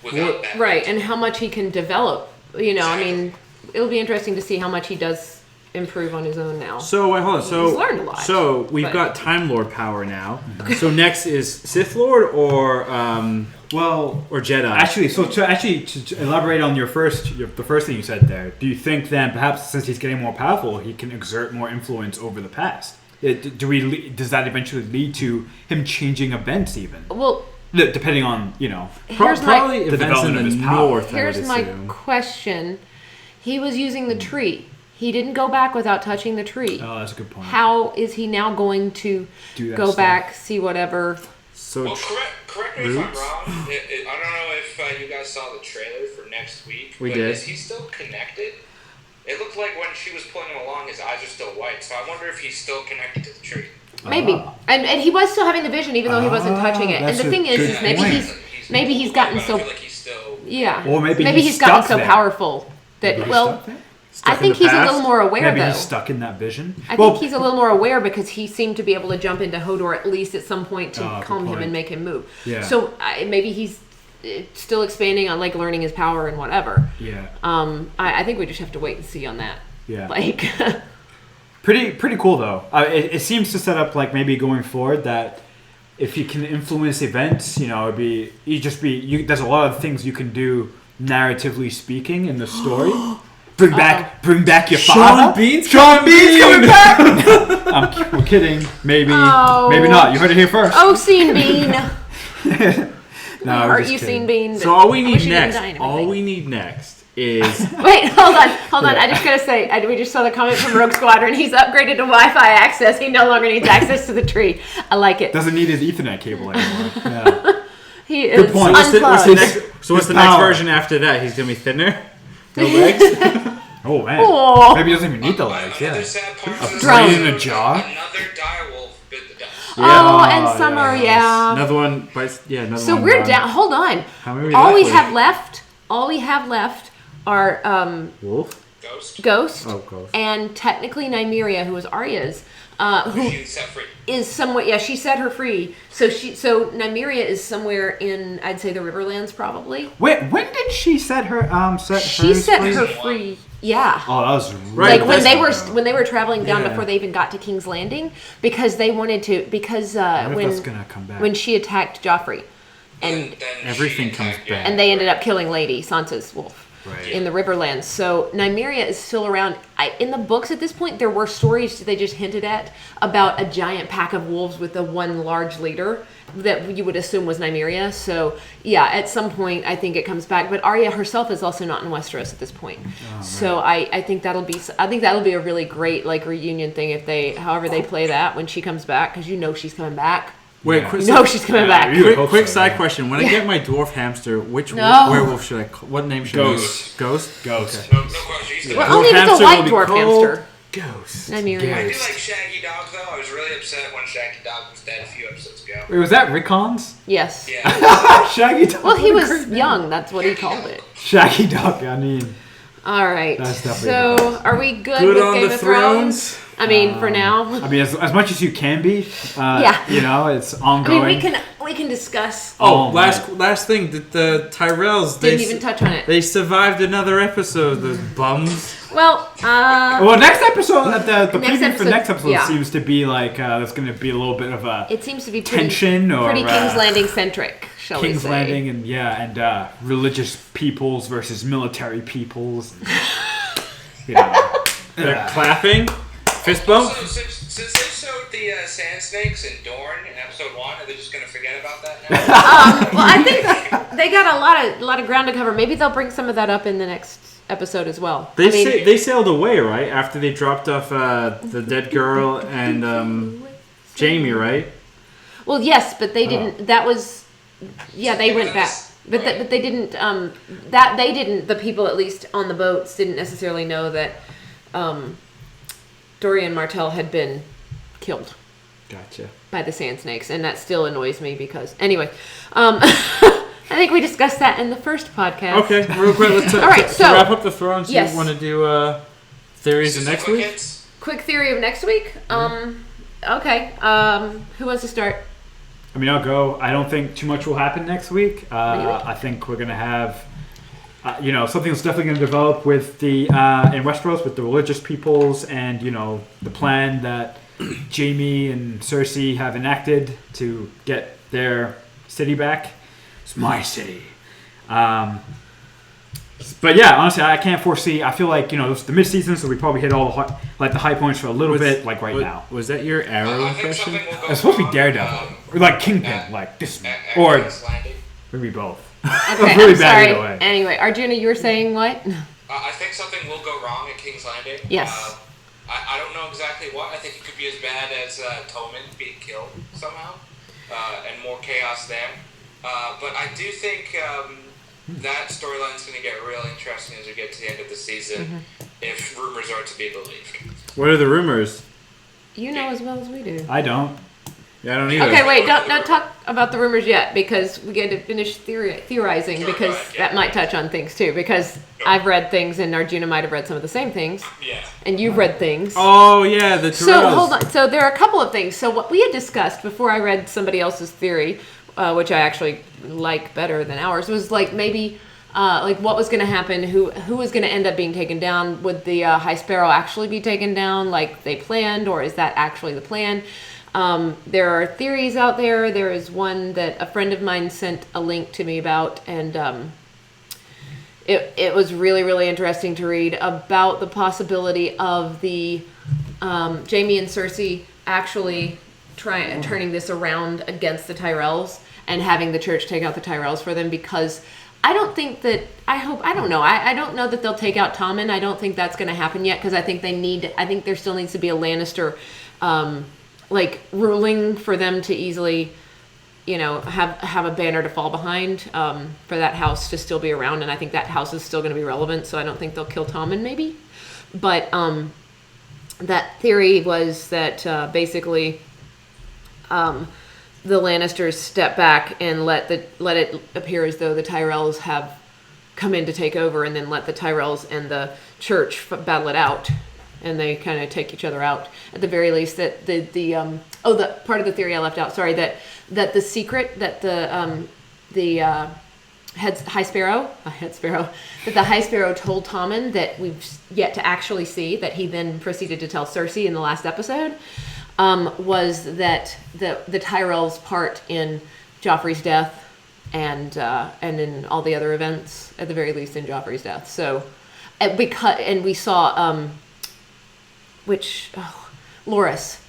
Without that. Right, and how much he can develop. You know, I mean, it'll be interesting to see how much he does improve on his own now. So wait, hold on. So he's learned a lot. So we've got Time Lord power now. So next is Sith Lord or Jedi. Actually, to elaborate on the first thing you said there, do you think then perhaps since he's getting more powerful, he can exert more influence over the past? Does that eventually lead to him changing events even? Well, depending on probably the development of his power. North. Here's my question: he was using the tree. He didn't go back without touching the tree. Oh, that's a good point. How is he now going to go back, see whatever? So correct me if I'm wrong. I don't know if you guys saw the trailer for next week. We did. Is he still connected? It looked like when she was pulling him along, his eyes are still white. So I wonder if he's still connected to the tree. Maybe. And he was still having the vision, even though he wasn't touching it. And the thing is maybe he's gotten so. I feel like he's still. Yeah. Or maybe he's gotten so powerful that I think he's a little more aware, maybe though. He's stuck in that vision. I think he's a little more aware because he seemed to be able to jump into Hodor at least at some point to calm him and make him move. Yeah. So maybe he's still expanding on like learning his power and whatever. Yeah. I think we just have to wait and see on that. Yeah. Like. Pretty cool though. It seems to set up like maybe going forward that if you can influence events, you know, there's a lot of things you can do narratively speaking in the story. Bring back your father. Sean Bean's coming back. We're kidding. Maybe not. You heard it here first. Oh, Scene Bean. No, Scene Bean. So all we need next is wait, hold on. I just gotta say, we just saw the comment from Rogue Squadron. He's upgraded to Wi-Fi access. He no longer needs access to the tree. I like it. Doesn't need his Ethernet cable anymore. Yeah. He is good point. What's the next version after that? He's gonna be thinner. No legs. Oh man. Aww. Maybe he doesn't even need the legs. Yeah. A brain in a jar. Another direwolf bit the dust. Yeah, and Summer, Another one bites. Yeah, another so one. So we're down. Hold on. How many all we have left are Ghost. Oh, Ghost. And technically Nymeria, who was Arya's. Who set free. Is somewhat, yeah, she set her free. So Nymeria is somewhere in, I'd say, the Riverlands, probably. Wait, when did she set her She set her free. Yeah. Oh, that was right. Like when they were traveling down before they even got to King's Landing, because they wanted to when she attacked Joffrey, and then everything comes back, and they ended up killing Lady Sansa's wolf. Right. In the Riverlands. So Nymeria is still around. In the books at this point, there were stories they just hinted at about a giant pack of wolves with the one large leader that you would assume was Nymeria. So yeah, at some point I think it comes back. But Arya herself is also not in Westeros at this point. So I think that'll be a really great like reunion thing if however they play that when she comes back, because she's coming back. Wait, she's coming back. Quick side question: when I get my dwarf hamster, which werewolf should I? What name should I use? Ghost. Ghost. Okay. No question. Well, only if it's a white dwarf hamster. Ghost. Nymeria. I do like Shaggy Dog though. I was really upset when Shaggy Dog was dead a few episodes ago. Wait, was that Rickon's? Yes. Yeah. Shaggy Dog. Well, he was young. That's what he called it. Shaggy Dog. I mean. All right. So, are we good with on Game the of Thrones? I mean, for now. I mean, as much as you can be. Yeah. It's ongoing. I mean, we can discuss. Last thing, the Tyrells didn't even touch on it. They survived another episode. Those bums. Well, next episode. The preview for next episode yeah. seems to be like there's going to be a little bit of a. It seems to be tension pretty King's Landing centric. King's Landing and religious peoples versus military peoples. They're clapping. Fist bump. So, since they showed the sand snakes in Dorne in episode 1, are they just going to forget about that now? Well, I think they got a lot of ground to cover. Maybe they'll bring some of that up in the next episode as well. They sailed away, right? After they dropped off the dead girl and Jamie, right? Well, yes, but they didn't. That was, they went back. But they didn't. The people, at least on the boats, didn't necessarily know that Dorian Martell had been killed. Gotcha. By the sand snakes, and that still annoys me because anyway, I think we discussed that in the first podcast. Okay, real quick, let's all right. So wrap up the Thrones. Yes. You want to do theories of next week? Quick theory of next week. Okay. Who wants to start? I mean, I'll go. I don't think too much will happen next week. I think we're gonna have, something's definitely gonna develop with the in Westeros with the religious peoples, and the plan that Jaime and Cersei have enacted to get their city back. It's my city. But yeah, honestly, I can't foresee. I feel like it's the mid-season, so we probably hit all the high points for a little bit, like right now. Was that your Arrow impression? It's supposed to be Daredevil, or like Kingpin, like this, or maybe both. Okay, really I'm bad sorry. either way. Anyway, Arjuna, you were saying what? I think something will go wrong at King's Landing. Yes. I don't know exactly what. I think it could be as bad as Tommen being killed somehow, and more chaos there. But I do think that storyline's going to get real interesting as we get to the end of the season, if rumors are to be believed. What are the rumors? You know as well as we do. I don't. Yeah, I don't either. Okay, wait, don't talk about the rumors yet, because we get to finish theorizing, Sure, because that might touch on things too, because I've read things and Arjuna might have read some of the same things. Yeah. And you've read things. Oh, yeah, the Tyrells. So, hold on. So, there are a couple of things. So, what we had discussed before I read somebody else's theory, which I actually like better than ours, was like maybe what was going to happen, who was going to end up being taken down. Would the High Sparrow actually be taken down like they planned, or is that actually the plan? There are theories out there. There is one that a friend of mine sent a link to me about, and it was really, really interesting to read about the possibility of the Jaime and Cersei actually turning this around against the Tyrells and having the church take out the Tyrells for them, because I don't know that they'll take out Tommen. I don't think that's going to happen yet, because I think there still needs to be a Lannister ruling for them to easily have a banner to fall behind, for that house to still be around, and I think that house is still going to be relevant, so I don't think they'll kill Tommen maybe. But that theory was that basically the Lannisters step back and let it appear as though the Tyrells have come in to take over, and then let the Tyrells and the church battle it out, and they kind of take each other out at the very least. That the part of the theory I left out. Sorry, that the secret that the High Sparrow told Tommen, that we've yet to actually see, that he then proceeded to tell Cersei in the last episode, was that the Tyrells' part in Joffrey's death and in all the other events, at the very least in Joffrey's death. So, and we saw Loras,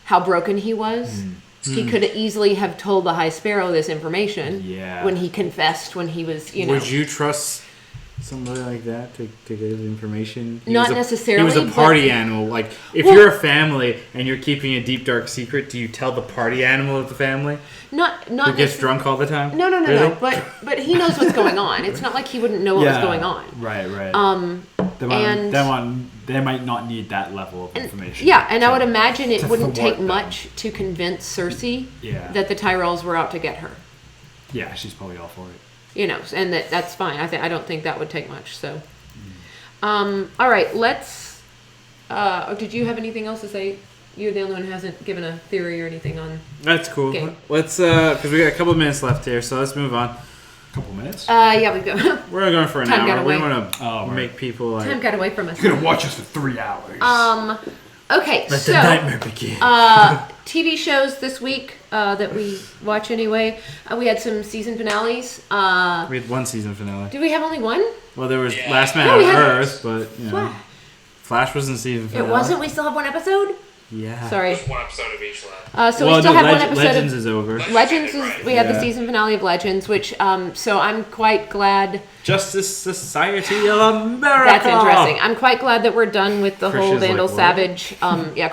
how broken he was. He could easily have told the High Sparrow this information when he confessed, when he was, Would you trust somebody like that to get his information? Not necessarily. He was a party animal. Like, if you're a family and you're keeping a deep, dark secret, do you tell the party animal of the family? Not who gets drunk all the time? No. Really? No. But he knows what's going on. It's not like he wouldn't know what was going on. Right. They might not need that level of information. And I would imagine it wouldn't take much to convince Cersei that the Tyrells were out to get her. Yeah, she's probably all for it. And that's fine. I don't think that would take much. So, all right, let's. Did you have anything else to say? You're the only one who hasn't given a theory or anything on. That's cool. Game. Let's because we got a couple of minutes left here, so let's move on. A couple minutes? Yeah, we go. We're going for an Time got hour. away. We want to make people like. Time got away from us. You're gonna watch us for 3 hours. Okay, Let the nightmare begin. TV shows this week that we watch anyway. We had some season finales. We had one season finale. Do we have only one? Well, there was Last Man on Earth, but Flash was in season finale. It wasn't. We still have one episode. Yeah. Sorry. There's one episode of each left. So we still have one episode. Legends is over. Legends we had the season finale of Legends, which so I'm quite glad. Justice Society of America. That's interesting. I'm quite glad that we're done with the whole Christian's Vandal like, Savage.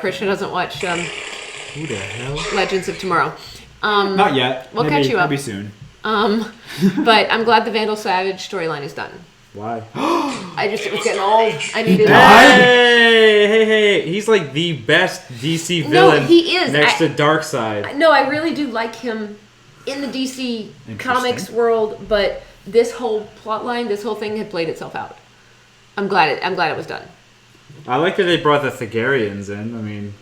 Christian doesn't watch Who the hell? Legends of Tomorrow. Not yet. We'll catch you up. Maybe soon. But I'm glad the Vandal Savage storyline is done. Why? It was getting old. I needed. Hey! He's like the best DC villain. No, he is. Next to Darkseid. No, I really do like him in the DC comics world, but this whole plot line, this whole thing had played itself out. I'm glad it was done. I like that they brought the Thagarians in. I mean,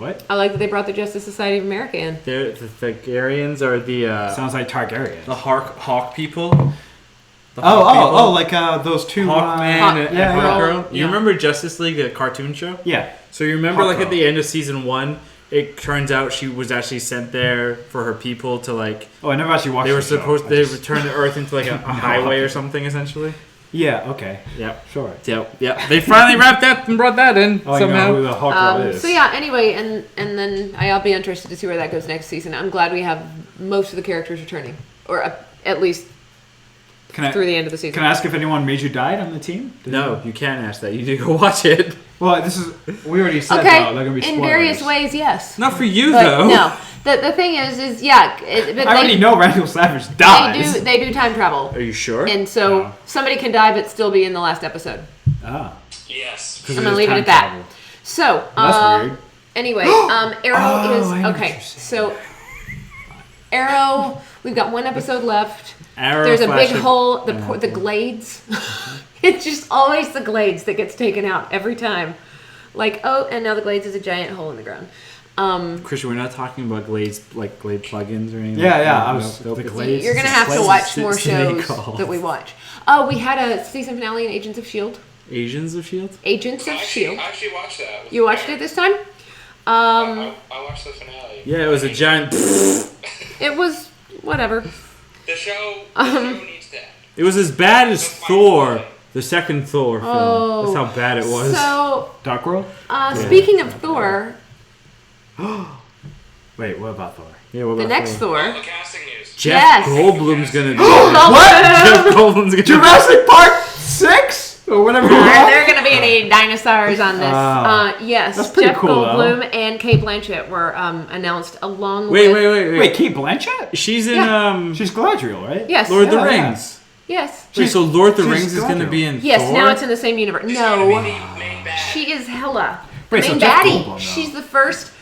What? I like that they brought the Justice Society of America in. The Targaryens are the Sounds like Targaryen. the Hawk people. Like those two. Hawkman and Girl. You remember Justice League, the cartoon show? Yeah. So you remember, Hawk like, at Girl. the end of season 1, it turns out she was actually sent there for her people to, like... Oh, I never actually watched. They were the show. supposed they returned the Earth into, like, a highway or something, essentially. Yeah. Okay. Yep. Sure. Yep. They finally wrapped that and brought that in Oh, somehow. you know who the Hawk Girl is. So yeah. Anyway, and then I'll be interested to see where that goes next season. I'm glad we have most of the characters returning, or at least through the end of the season. Can I ask if anyone major died on the team? No, you can't ask that. You need to go watch it. Well, we already said Okay, they're gonna be spoilers. in various ways, yes. Not for you, But though. no, the thing is yeah. But I already know Randall Savage dies. They do time travel, Are you sure? and so No. somebody can die but still be in the last episode. Ah. Yes. I'm gonna leave it at that. So That's weird. Anyway, Arrow is I know what okay. you're saying. So Arrow, we've got one episode left. Arrow, There's a big Flash, hole. The Glades. It's just always the Glades that gets taken out every time. Like, oh, and now the Glades is a giant hole in the ground. Christian, we're not talking about Glade plugins or anything. Yeah. like I that. was Nope. the Glades. You're gonna have to Glades watch is more snake shows off. that we watch. Oh, we had a season finale in Agents of S.H.I.E.L.D. Agents of S.H.I.E.L.D.? Agents of S.H.I.E.L.D. I actually watched that. You watched it this time? I watched the finale. Yeah, it was a giant... It was whatever. The show needs that. It was as bad as That's my Thor, opinion. the second Thor film. Oh. That's how bad it was. So, Dark World? speaking of Thor, Wait, what about Thor? Yeah, what the about next Thor? Thor. The casting news. Jeff Yes. Goldblum's gonna do it. What? Jeff Goldblum's gonna Jurassic Park 6 or whatever. Are there going to be any dinosaurs on this? Yes. That's pretty Jeff cool, though. Goldblum and Kate Blanchett were announced along Wait. with... Wait, Kate Blanchett? She's in Yeah. She's Galadriel, right? Yes. Lord of the Yeah. Rings. Yes. Wait, so Lord of the she's Rings is gonna Galadriel. be in Yes, Thor? now it's in the same universe. She's gonna be No. the main bad. She is Hela. The Wait, so main Jeff baddie. Goldblum, though. She's the first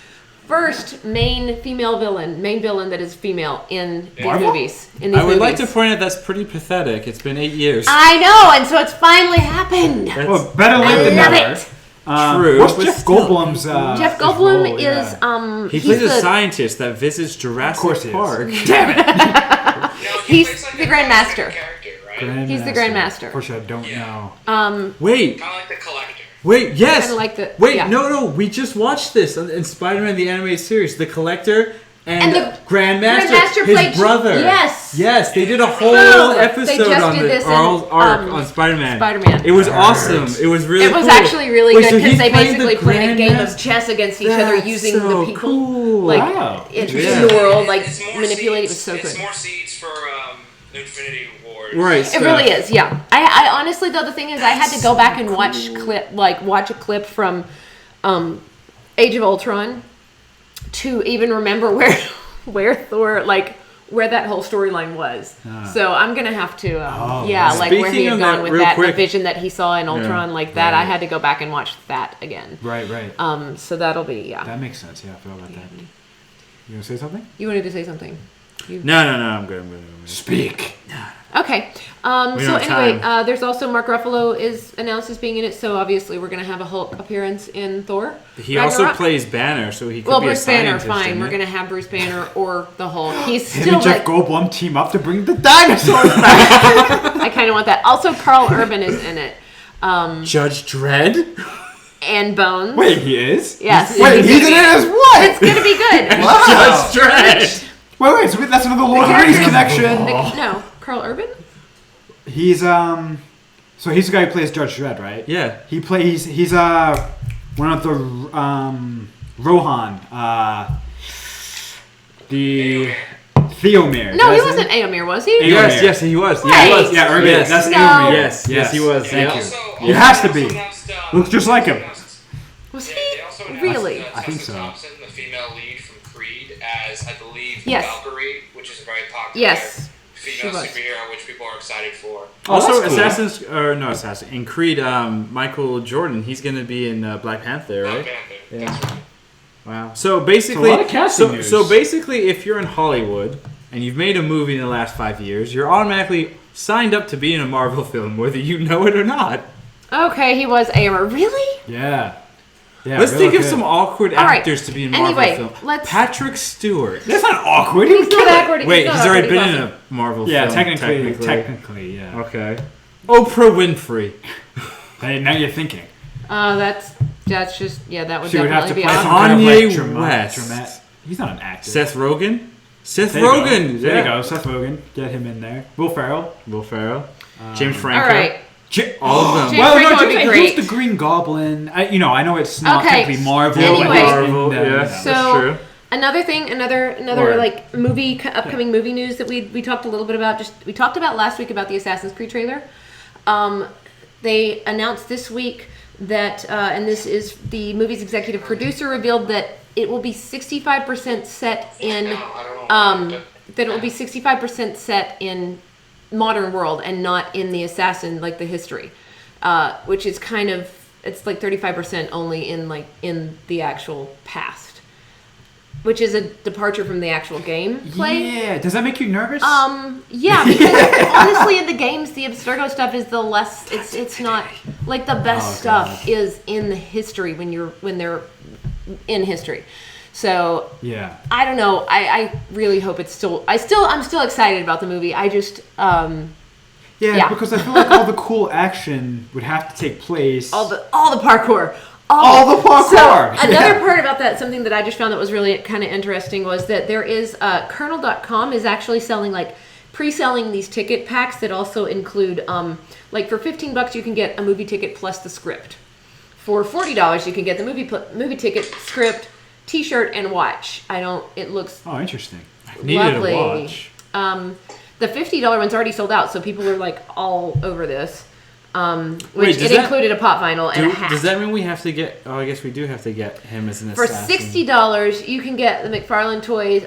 main villain that is female in these Marvel? movies. In these I would like to movies. point out that's pretty pathetic. It's been 8 years. I know, and so it's finally happened. That's Well, better I late than love never. it. true. What's but Jeff still. Goldblum's? Jeff his Goldblum role, is He he's plays a the- scientist that visits Jurassic course he is. Park. Damn it! No, He's plays like the a Grandmaster. character, right? He's the Grandmaster. For sure, I don't Yeah. know. Wait, Kind of like the Collector. yes. Kinda like the- Wait, yeah. no, we just watched this in Spider-Man the animated series. The Collector and the Grandmaster, his played- brother. Yes. they did a whole Boom. They episode just on did the this in, arc on Spider-Man. Spider-Man. It was awesome. It was really It was cool. actually really Wait, good so because he's they playing the basically played a game of Grandmaster? chess against each other That's using so the people cool. like Wow. in Yeah. the world, like It's more manipulate. It seeds- was so It's good. more seeds for Infinity Wars. Right. It really is, yeah. I honestly though the thing is I had to go back and watch watch a clip from Age of Ultron to even remember where Thor where that whole storyline was. So I'm gonna have to where he Speaking had of gone that, with real that, the quick- vision that he saw in Ultron like that. right. I had to go back and watch that again. Right. So that'll be That makes sense. Yeah, I forgot about that. You gonna say something? You wanted to say something? No, I'm good. Speak. Okay. We So don't have anyway, time. there's also Mark Ruffalo is announced as being in it. So obviously we're gonna have a Hulk appearance in Thor. He also Ragnarok. plays Banner, so he could Well, be Bruce a Banner, scientist. fine. in We're it. gonna have Bruce Banner or the Hulk. He's Him still and Jeff like, Goldblum team up to bring the dinosaurs back. I kind of want that. Also, Carl Urban is in it, Judge Dredd. and Bones. Wait, he is? Yes. Wait, he's in it as what? It's gonna be good. Wow. Judge Dredd. Wait, so that's another Lord of the Rings connection. No, Carl Urban. He's so he's the guy who plays Judge Dredd, right? Yeah. He's one of the Rohan, the Theomir. No, he wasn't Aomir, was he? Aomir. Yes, he was. Right. Yeah, he was. Yeah, Urban. Yes. That's No. Theomir. Yes, he was. Thank Yeah. you. Also, It has to they be. also announced, Looks just like him. Was Yeah, he they also announced, really? I think Tessa so. Thompson, the female lead from Creed, as I believe Yes. Valkyrie, which is a very popular Yes, female she was. superhero, which people are excited for. Also, that's cool. Assassin in Creed. Michael Jordan. He's gonna be in Black Panther, Black right? Panther. Yeah. That's right. Wow. So basically, So a lot of casting news. so basically, if you're in Hollywood and you've made a movie in the last 5 years, you're automatically signed up to be in a Marvel film, whether you know it or not. Okay, he was Aomir. Really? Yeah. Yeah, let's think of good. some awkward All right. actors to be in Marvel Anyway, film. Patrick Stewart. That's not awkward. He's not awkward. Wait, he's already been awesome. in a Marvel Yeah, film. technically, yeah. Okay. Oprah Winfrey. Hey, now you're thinking. That's just that would She would have definitely to be play awesome. some Kanye West. He's not an actor. Seth Rogen. Seth There you go. Rogen. There you go. Seth Rogen. Get him in there. Will Ferrell. James Franco. All right. All of them. James Well, Franco no, would be great. who's the Green Goblin? I know it's not Okay, technically Marvel. anyway. but it's Marvel, in the- yeah. you know. So true. another thing, another Word. like upcoming movie news that we talked a little bit about. We talked about last week about the Assassin's Creed trailer. They announced this week that, and this is the movie's executive producer revealed that it will be 65% set in, that it will be 65% set in modern world and not in the assassin like the history, which is kind of it's like 35% only in the actual past, which is a departure from the actual gameplay. Yeah, does that make you nervous? Yeah, because honestly, in the games, the Abstergo stuff is the less. It's not like the best stuff is in the history when they're in history. So yeah, I don't know. I really hope it's still. I'm still excited about the movie. I just yeah. because I feel like all the cool action would have to take place. all the parkour. All the parkour. So another part about that, something that I just found that was really kind of interesting was that there is Kernel.com is actually selling pre-selling these ticket packs that also include like for $15 you can get a movie ticket plus the script. For $40 you can get the movie ticket, script, T-shirt, and watch. It looks interesting. lovely. To watch. The $50 one's already sold out, so people are like all over this. Wait, Included a pop vinyl and a hat. Does that mean we have to get? Oh, I guess we do have to get him as an For assassin. $60, you can get the McFarlane Toys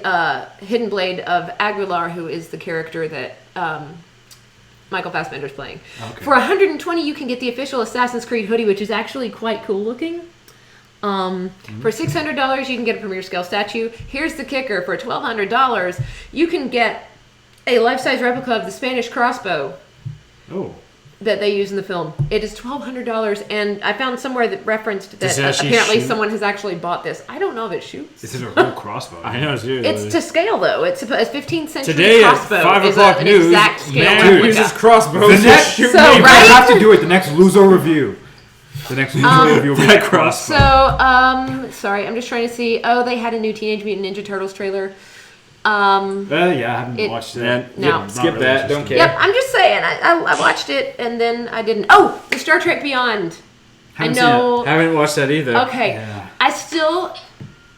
Hidden Blade of Aguilar, who is the character that Michael Fassbender's playing. Okay. For $120, you can get the official Assassin's Creed hoodie, which is actually quite cool looking. For $600, you can get a premiere scale statue. Here's the kicker: for $1,200, you can get a life-size replica of the Spanish crossbow. Oh. That they use in the film. It is $1,200, and I found somewhere that referenced that apparently shoot? someone has actually bought this. I don't know if it shoots. This is a real crossbow. I know, dude. It's to scale though. It's a 15th century Today at crossbow. 5 is o'clock an news, exact scale man replica. uses crossbows The to next- shoot So, me. right? I have to do it. The next LuZo review. The next LuZo review will be that crossbow. So, sorry, I'm just trying to see. Oh, they had a new Teenage Mutant Ninja Turtles trailer. Yeah, I haven't watched it. No. Skip that. Don't care. Yep, I'm just saying. I watched it and then I didn't. Oh, the Star Trek Beyond. Haven't I know. Haven't watched that either. Okay. Yeah.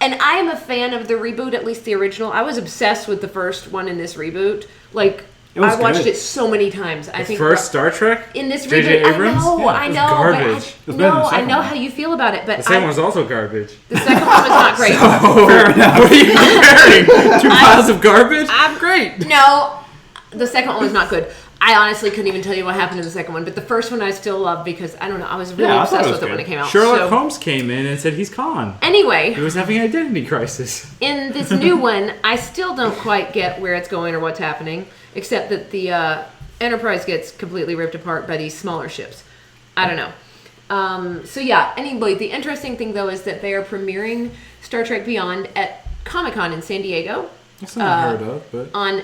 And I am a fan of the reboot, at least the original. I was obsessed with the first one in this reboot. Like, It was I watched good. it so many times. I think First Star Trek? in this J.J. reboot, Abrams? I it was know, garbage. but It was better than the I second know one. how you feel about it, but The second one was also garbage. the second one was not great. Fair enough. What are you comparing? Two piles of garbage? I'm great. No, the second one was not good. I honestly couldn't even tell you what happened in the second one, but the first one I still love because I don't know, I was really Yeah, I thought obsessed it with was it when good. it came out. Sherlock So, Holmes came in and said he's Khan. anyway, He was having an identity crisis. in this new one, I still don't quite get where it's going or what's happening, except that the Enterprise gets completely ripped apart by these smaller ships. I don't know. So yeah, anyway, the interesting thing though is that they are premiering Star Trek Beyond at Comic-Con in San Diego. That's not unheard of, but... On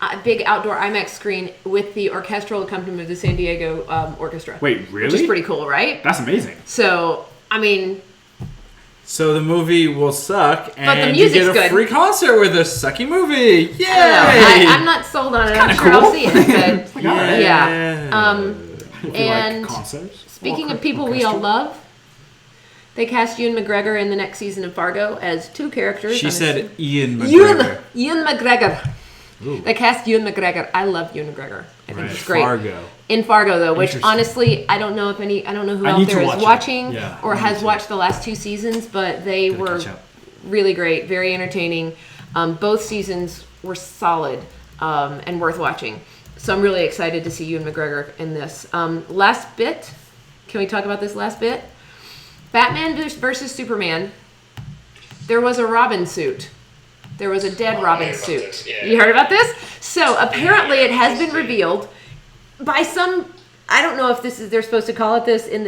a big outdoor IMAX screen with the orchestral accompaniment of the San Diego Orchestra. Wait, really? Which is pretty cool, right? That's amazing. So, I mean... So the movie will suck, and the you music's get a good. free concert with a sucky movie. Yay! I don't know. I'm not sold on it. I'm sure I'll see it. But, alright. yeah. If you And like concerts. speaking of people we all love, they cast Ewan McGregor in the next season of Fargo as two characters. She said Ian Ewan McGregor. McGregor. Ooh. They cast Ewan McGregor. I love Ewan McGregor. I think he's great. Fargo. In Fargo, though, which Interesting. honestly, I don't know who I out need to there is watch it. watching Yeah, or I need has to. watched the last two seasons, but they Gotta were catch up. really great, very entertaining. Both seasons were solid and worth watching. So I'm really excited to see Ewan McGregor in this. Last bit, can we talk about this last bit? Batman versus Superman. There was a Robin suit. There was a dead Robin heard about suit. this, yeah. You heard about this? So apparently it has been revealed by some I don't know if they're supposed to call it this. In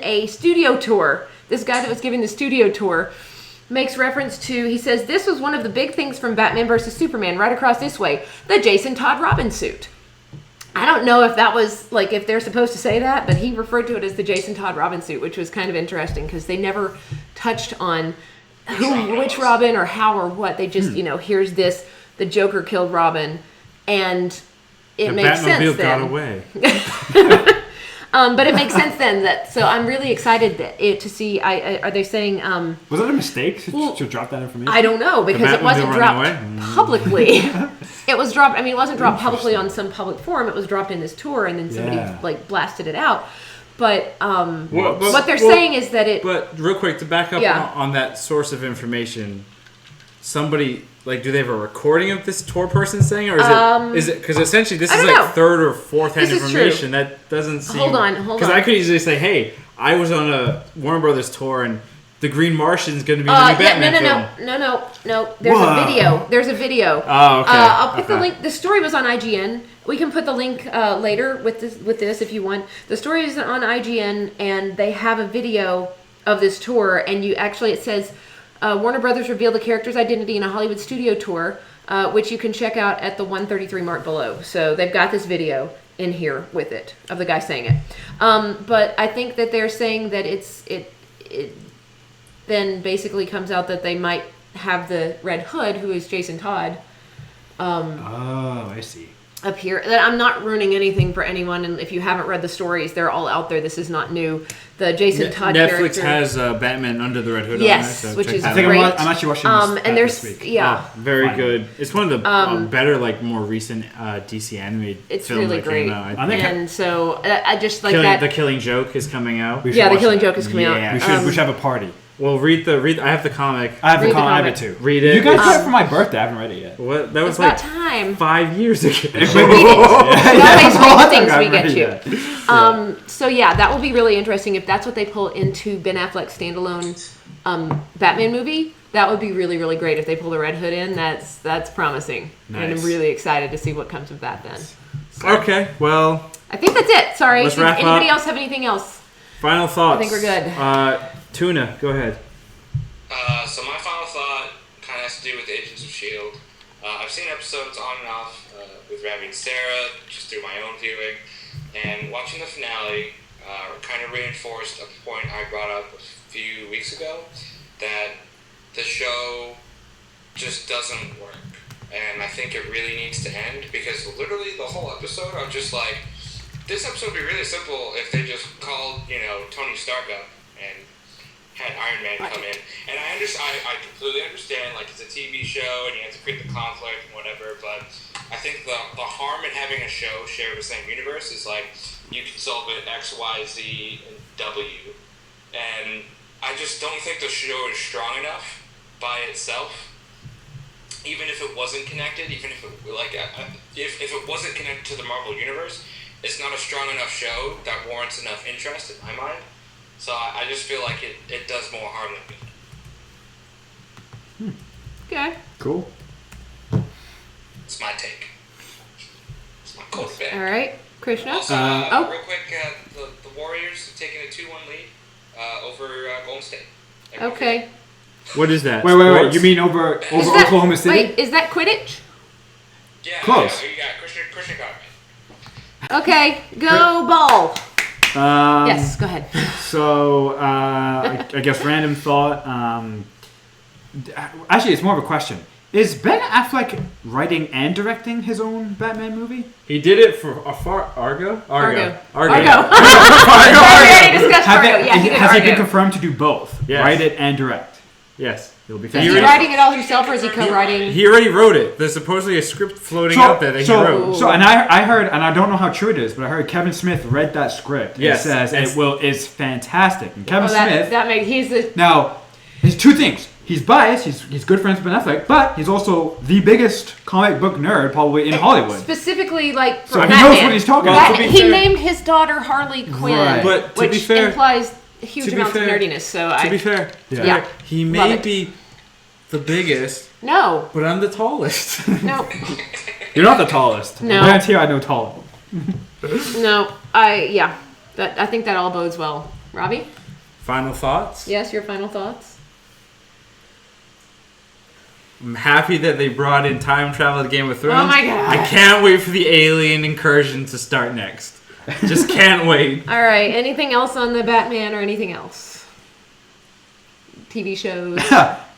a studio tour, this guy that was giving the studio tour makes reference to, he says, this was one of the big things from Batman versus Superman right across this way, the Jason Todd Robin suit. I don't know if that was, like, if they're supposed to say that, but he referred to it as the Jason Todd Robin suit, which was kind of interesting because they never touched on which Robin or how or what. They just, here's this, the Joker killed Robin, and it makes sense then. Got away. But it makes sense then so I'm really excited to see. Are they saying? Was that a mistake to drop that information? I don't know because it wasn't dropped publicly. It was dropped. I mean, it wasn't dropped publicly on some public forum. It was dropped in this tour, and then somebody blasted it out. But what they're saying is that it. But real quick, to back up on that source of information, somebody. Like, do they have a recording of this tour person saying, or is it because essentially this is like third or fourth hand information that doesn't seem. Hold on. Because I could easily say, hey, I was on a Warner Brothers tour and the Green Martian's going to be the new Batman film. No. There's a video. Oh, okay. I'll put the link. The story was on IGN. We can put the link later with this if you want. The story is on IGN, and they have a video of this tour, and it says. Warner Brothers revealed the character's identity in a Hollywood studio tour, which you can check out at the 133 mark below. So they've got this video in here with it of the guy saying it. But I think that they're saying that it then basically comes out that they might have the Red Hood, who is Jason Todd. I see. Up here. I'm not ruining anything for anyone, and if you haven't read the stories, they're all out there. This is not new. The Jason Todd Netflix character has Batman Under the Red Hood on yes, there. So which is I great. think I'm actually watching this this week. Yeah. Very good. It's one of the better, more recent DC animated films really that great. came out. And so I just like that. The Killing Joke is coming out. The Killing Joke is coming out. We should have a party. Well, read. I have the comic. I have the comic. I have it too. Read it. You guys got it for my birthday. I haven't read it yet. What? That was about time. 5 years ago. We always read things we get you. So that will be really interesting if that's what they pull into Ben Affleck's standalone Batman movie. That would be really, really great if they pull the Red Hood in. That's promising, and I'm really excited to see what comes of that then. So, okay, well, I think that's it. Sorry. Let's wrap anybody up. else have anything else? Final thoughts. I think we're good. Tuna, go ahead. So my final thought kind of has to do with Agents of S.H.I.E.L.D. I've seen episodes on and off with Ravi and Sarah, just through my own viewing, and watching the finale kind of reinforced a point I brought up a few weeks ago, that the show just doesn't work. And I think it really needs to end, because literally the whole episode, I'm just like, this episode would be really simple if they just called, Tony Stark up and had Iron Man come in. And I completely understand, it's a TV show and you have to create the conflict and whatever, but I think the harm in having a show share the same universe is, you can solve it X, Y, Z, and W. And I just don't think the show is strong enough by itself. Even if it wasn't connected, even if it wasn't connected to the Marvel Universe, it's not a strong enough show that warrants enough interest in my mind. So I just feel like it does more harm than good. Okay. Cool. It's my take. It's my cold fact. All right. Krishna? Also, real quick, the Warriors have taken a 2-1 lead over Golden State. Okay. What is that? Wait. You mean over Oklahoma City? Wait, is that Quidditch? Yeah. Close. Yeah, Christian got it. Okay. Go ball. Yes, go ahead. So, I guess random thought. Actually, it's more of a question. Is Ben Affleck writing and directing his own Batman movie? He did it for Argo. Argo. Has he been confirmed to do both? Yes. Write it and direct? Yes. He'll be is he writing it all himself, or is he co-writing? He already wrote it. There's supposedly a script floating out there that he wrote. So, and I heard, and I don't know how true it is, but I heard Kevin Smith read that script. Yes. It says is fantastic. And Kevin Smith. Now, there's two things. He's biased. He's good friends with Ben Affleck, but he's also the biggest comic book nerd probably in Hollywood. Specifically, so he knows what he's talking about. He named his daughter Harley Quinn, but to be which fair, implies huge amounts of nerdiness. So to be fair, he may be the biggest. No, but I'm the tallest. No, you're not the tallest. No, I guarantee I know taller. No. I think that all bodes well. Robbie? Final thoughts? Yes, your final thoughts? I'm happy that they brought in time travel to Game of Thrones. Oh my god. I can't wait for the alien incursion to start next. Just can't wait. All right. Anything else on the Batman or anything else? TV shows?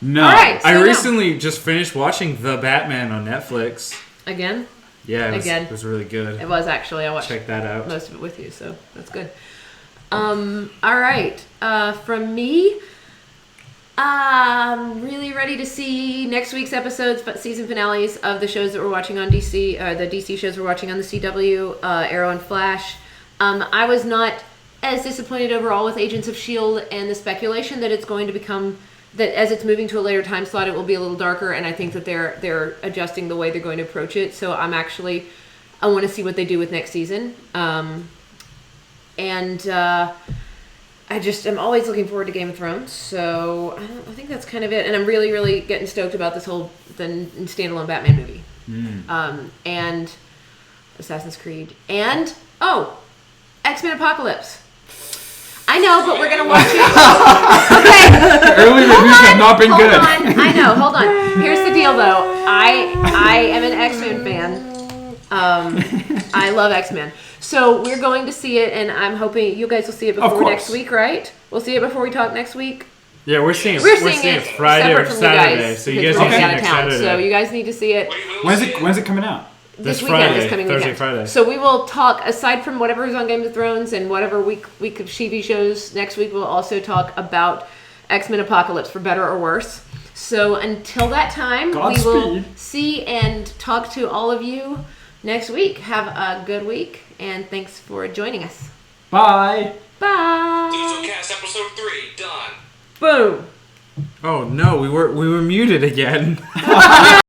No. All right. I recently just finished watching The Batman on Netflix. Again? Yeah, it was really good. It was actually. I watched Check that out. most of it with you, so that's good. All right. From me, I'm really ready to see next week's episodes, season finales of the shows that we're watching on DC, the DC shows we're watching on the CW, Arrow and Flash. I was not as disappointed overall with Agents of S.H.I.E.L.D. and the speculation that it's going to become, that as it's moving to a later time slot, it will be a little darker, and I think that they're adjusting the way they're going to approach it. So I want to see what they do with next season. I'm always looking forward to Game of Thrones, so I think that's kind of it. And I'm really, really getting stoked about this whole standalone Batman movie. And Assassin's Creed. And, X-Men Apocalypse. I know, but we're going to watch it. Okay. Early reviews have not been good. I know, hold on. Here's the deal, though. I am an X-Men fan. I love X-Men. So we're going to see it, and I'm hoping you guys will see it before next week, right? We'll see it before we talk next week. Yeah, we're seeing it Friday or Saturday, so you guys need to see it next Saturday. So you guys need to see it. When's it coming out? This Friday, weekend, this coming Thursday, weekend. Friday. So we will talk, aside from whatever's on Game of Thrones and whatever week of TV shows, next week we'll also talk about X-Men Apocalypse, for better or worse. So until that time, we will see and talk to all of you next week. Have a good week, and thanks for joining us. Bye. Bye. LuZoCast episode 3 done. Boom. Oh no, we were muted again.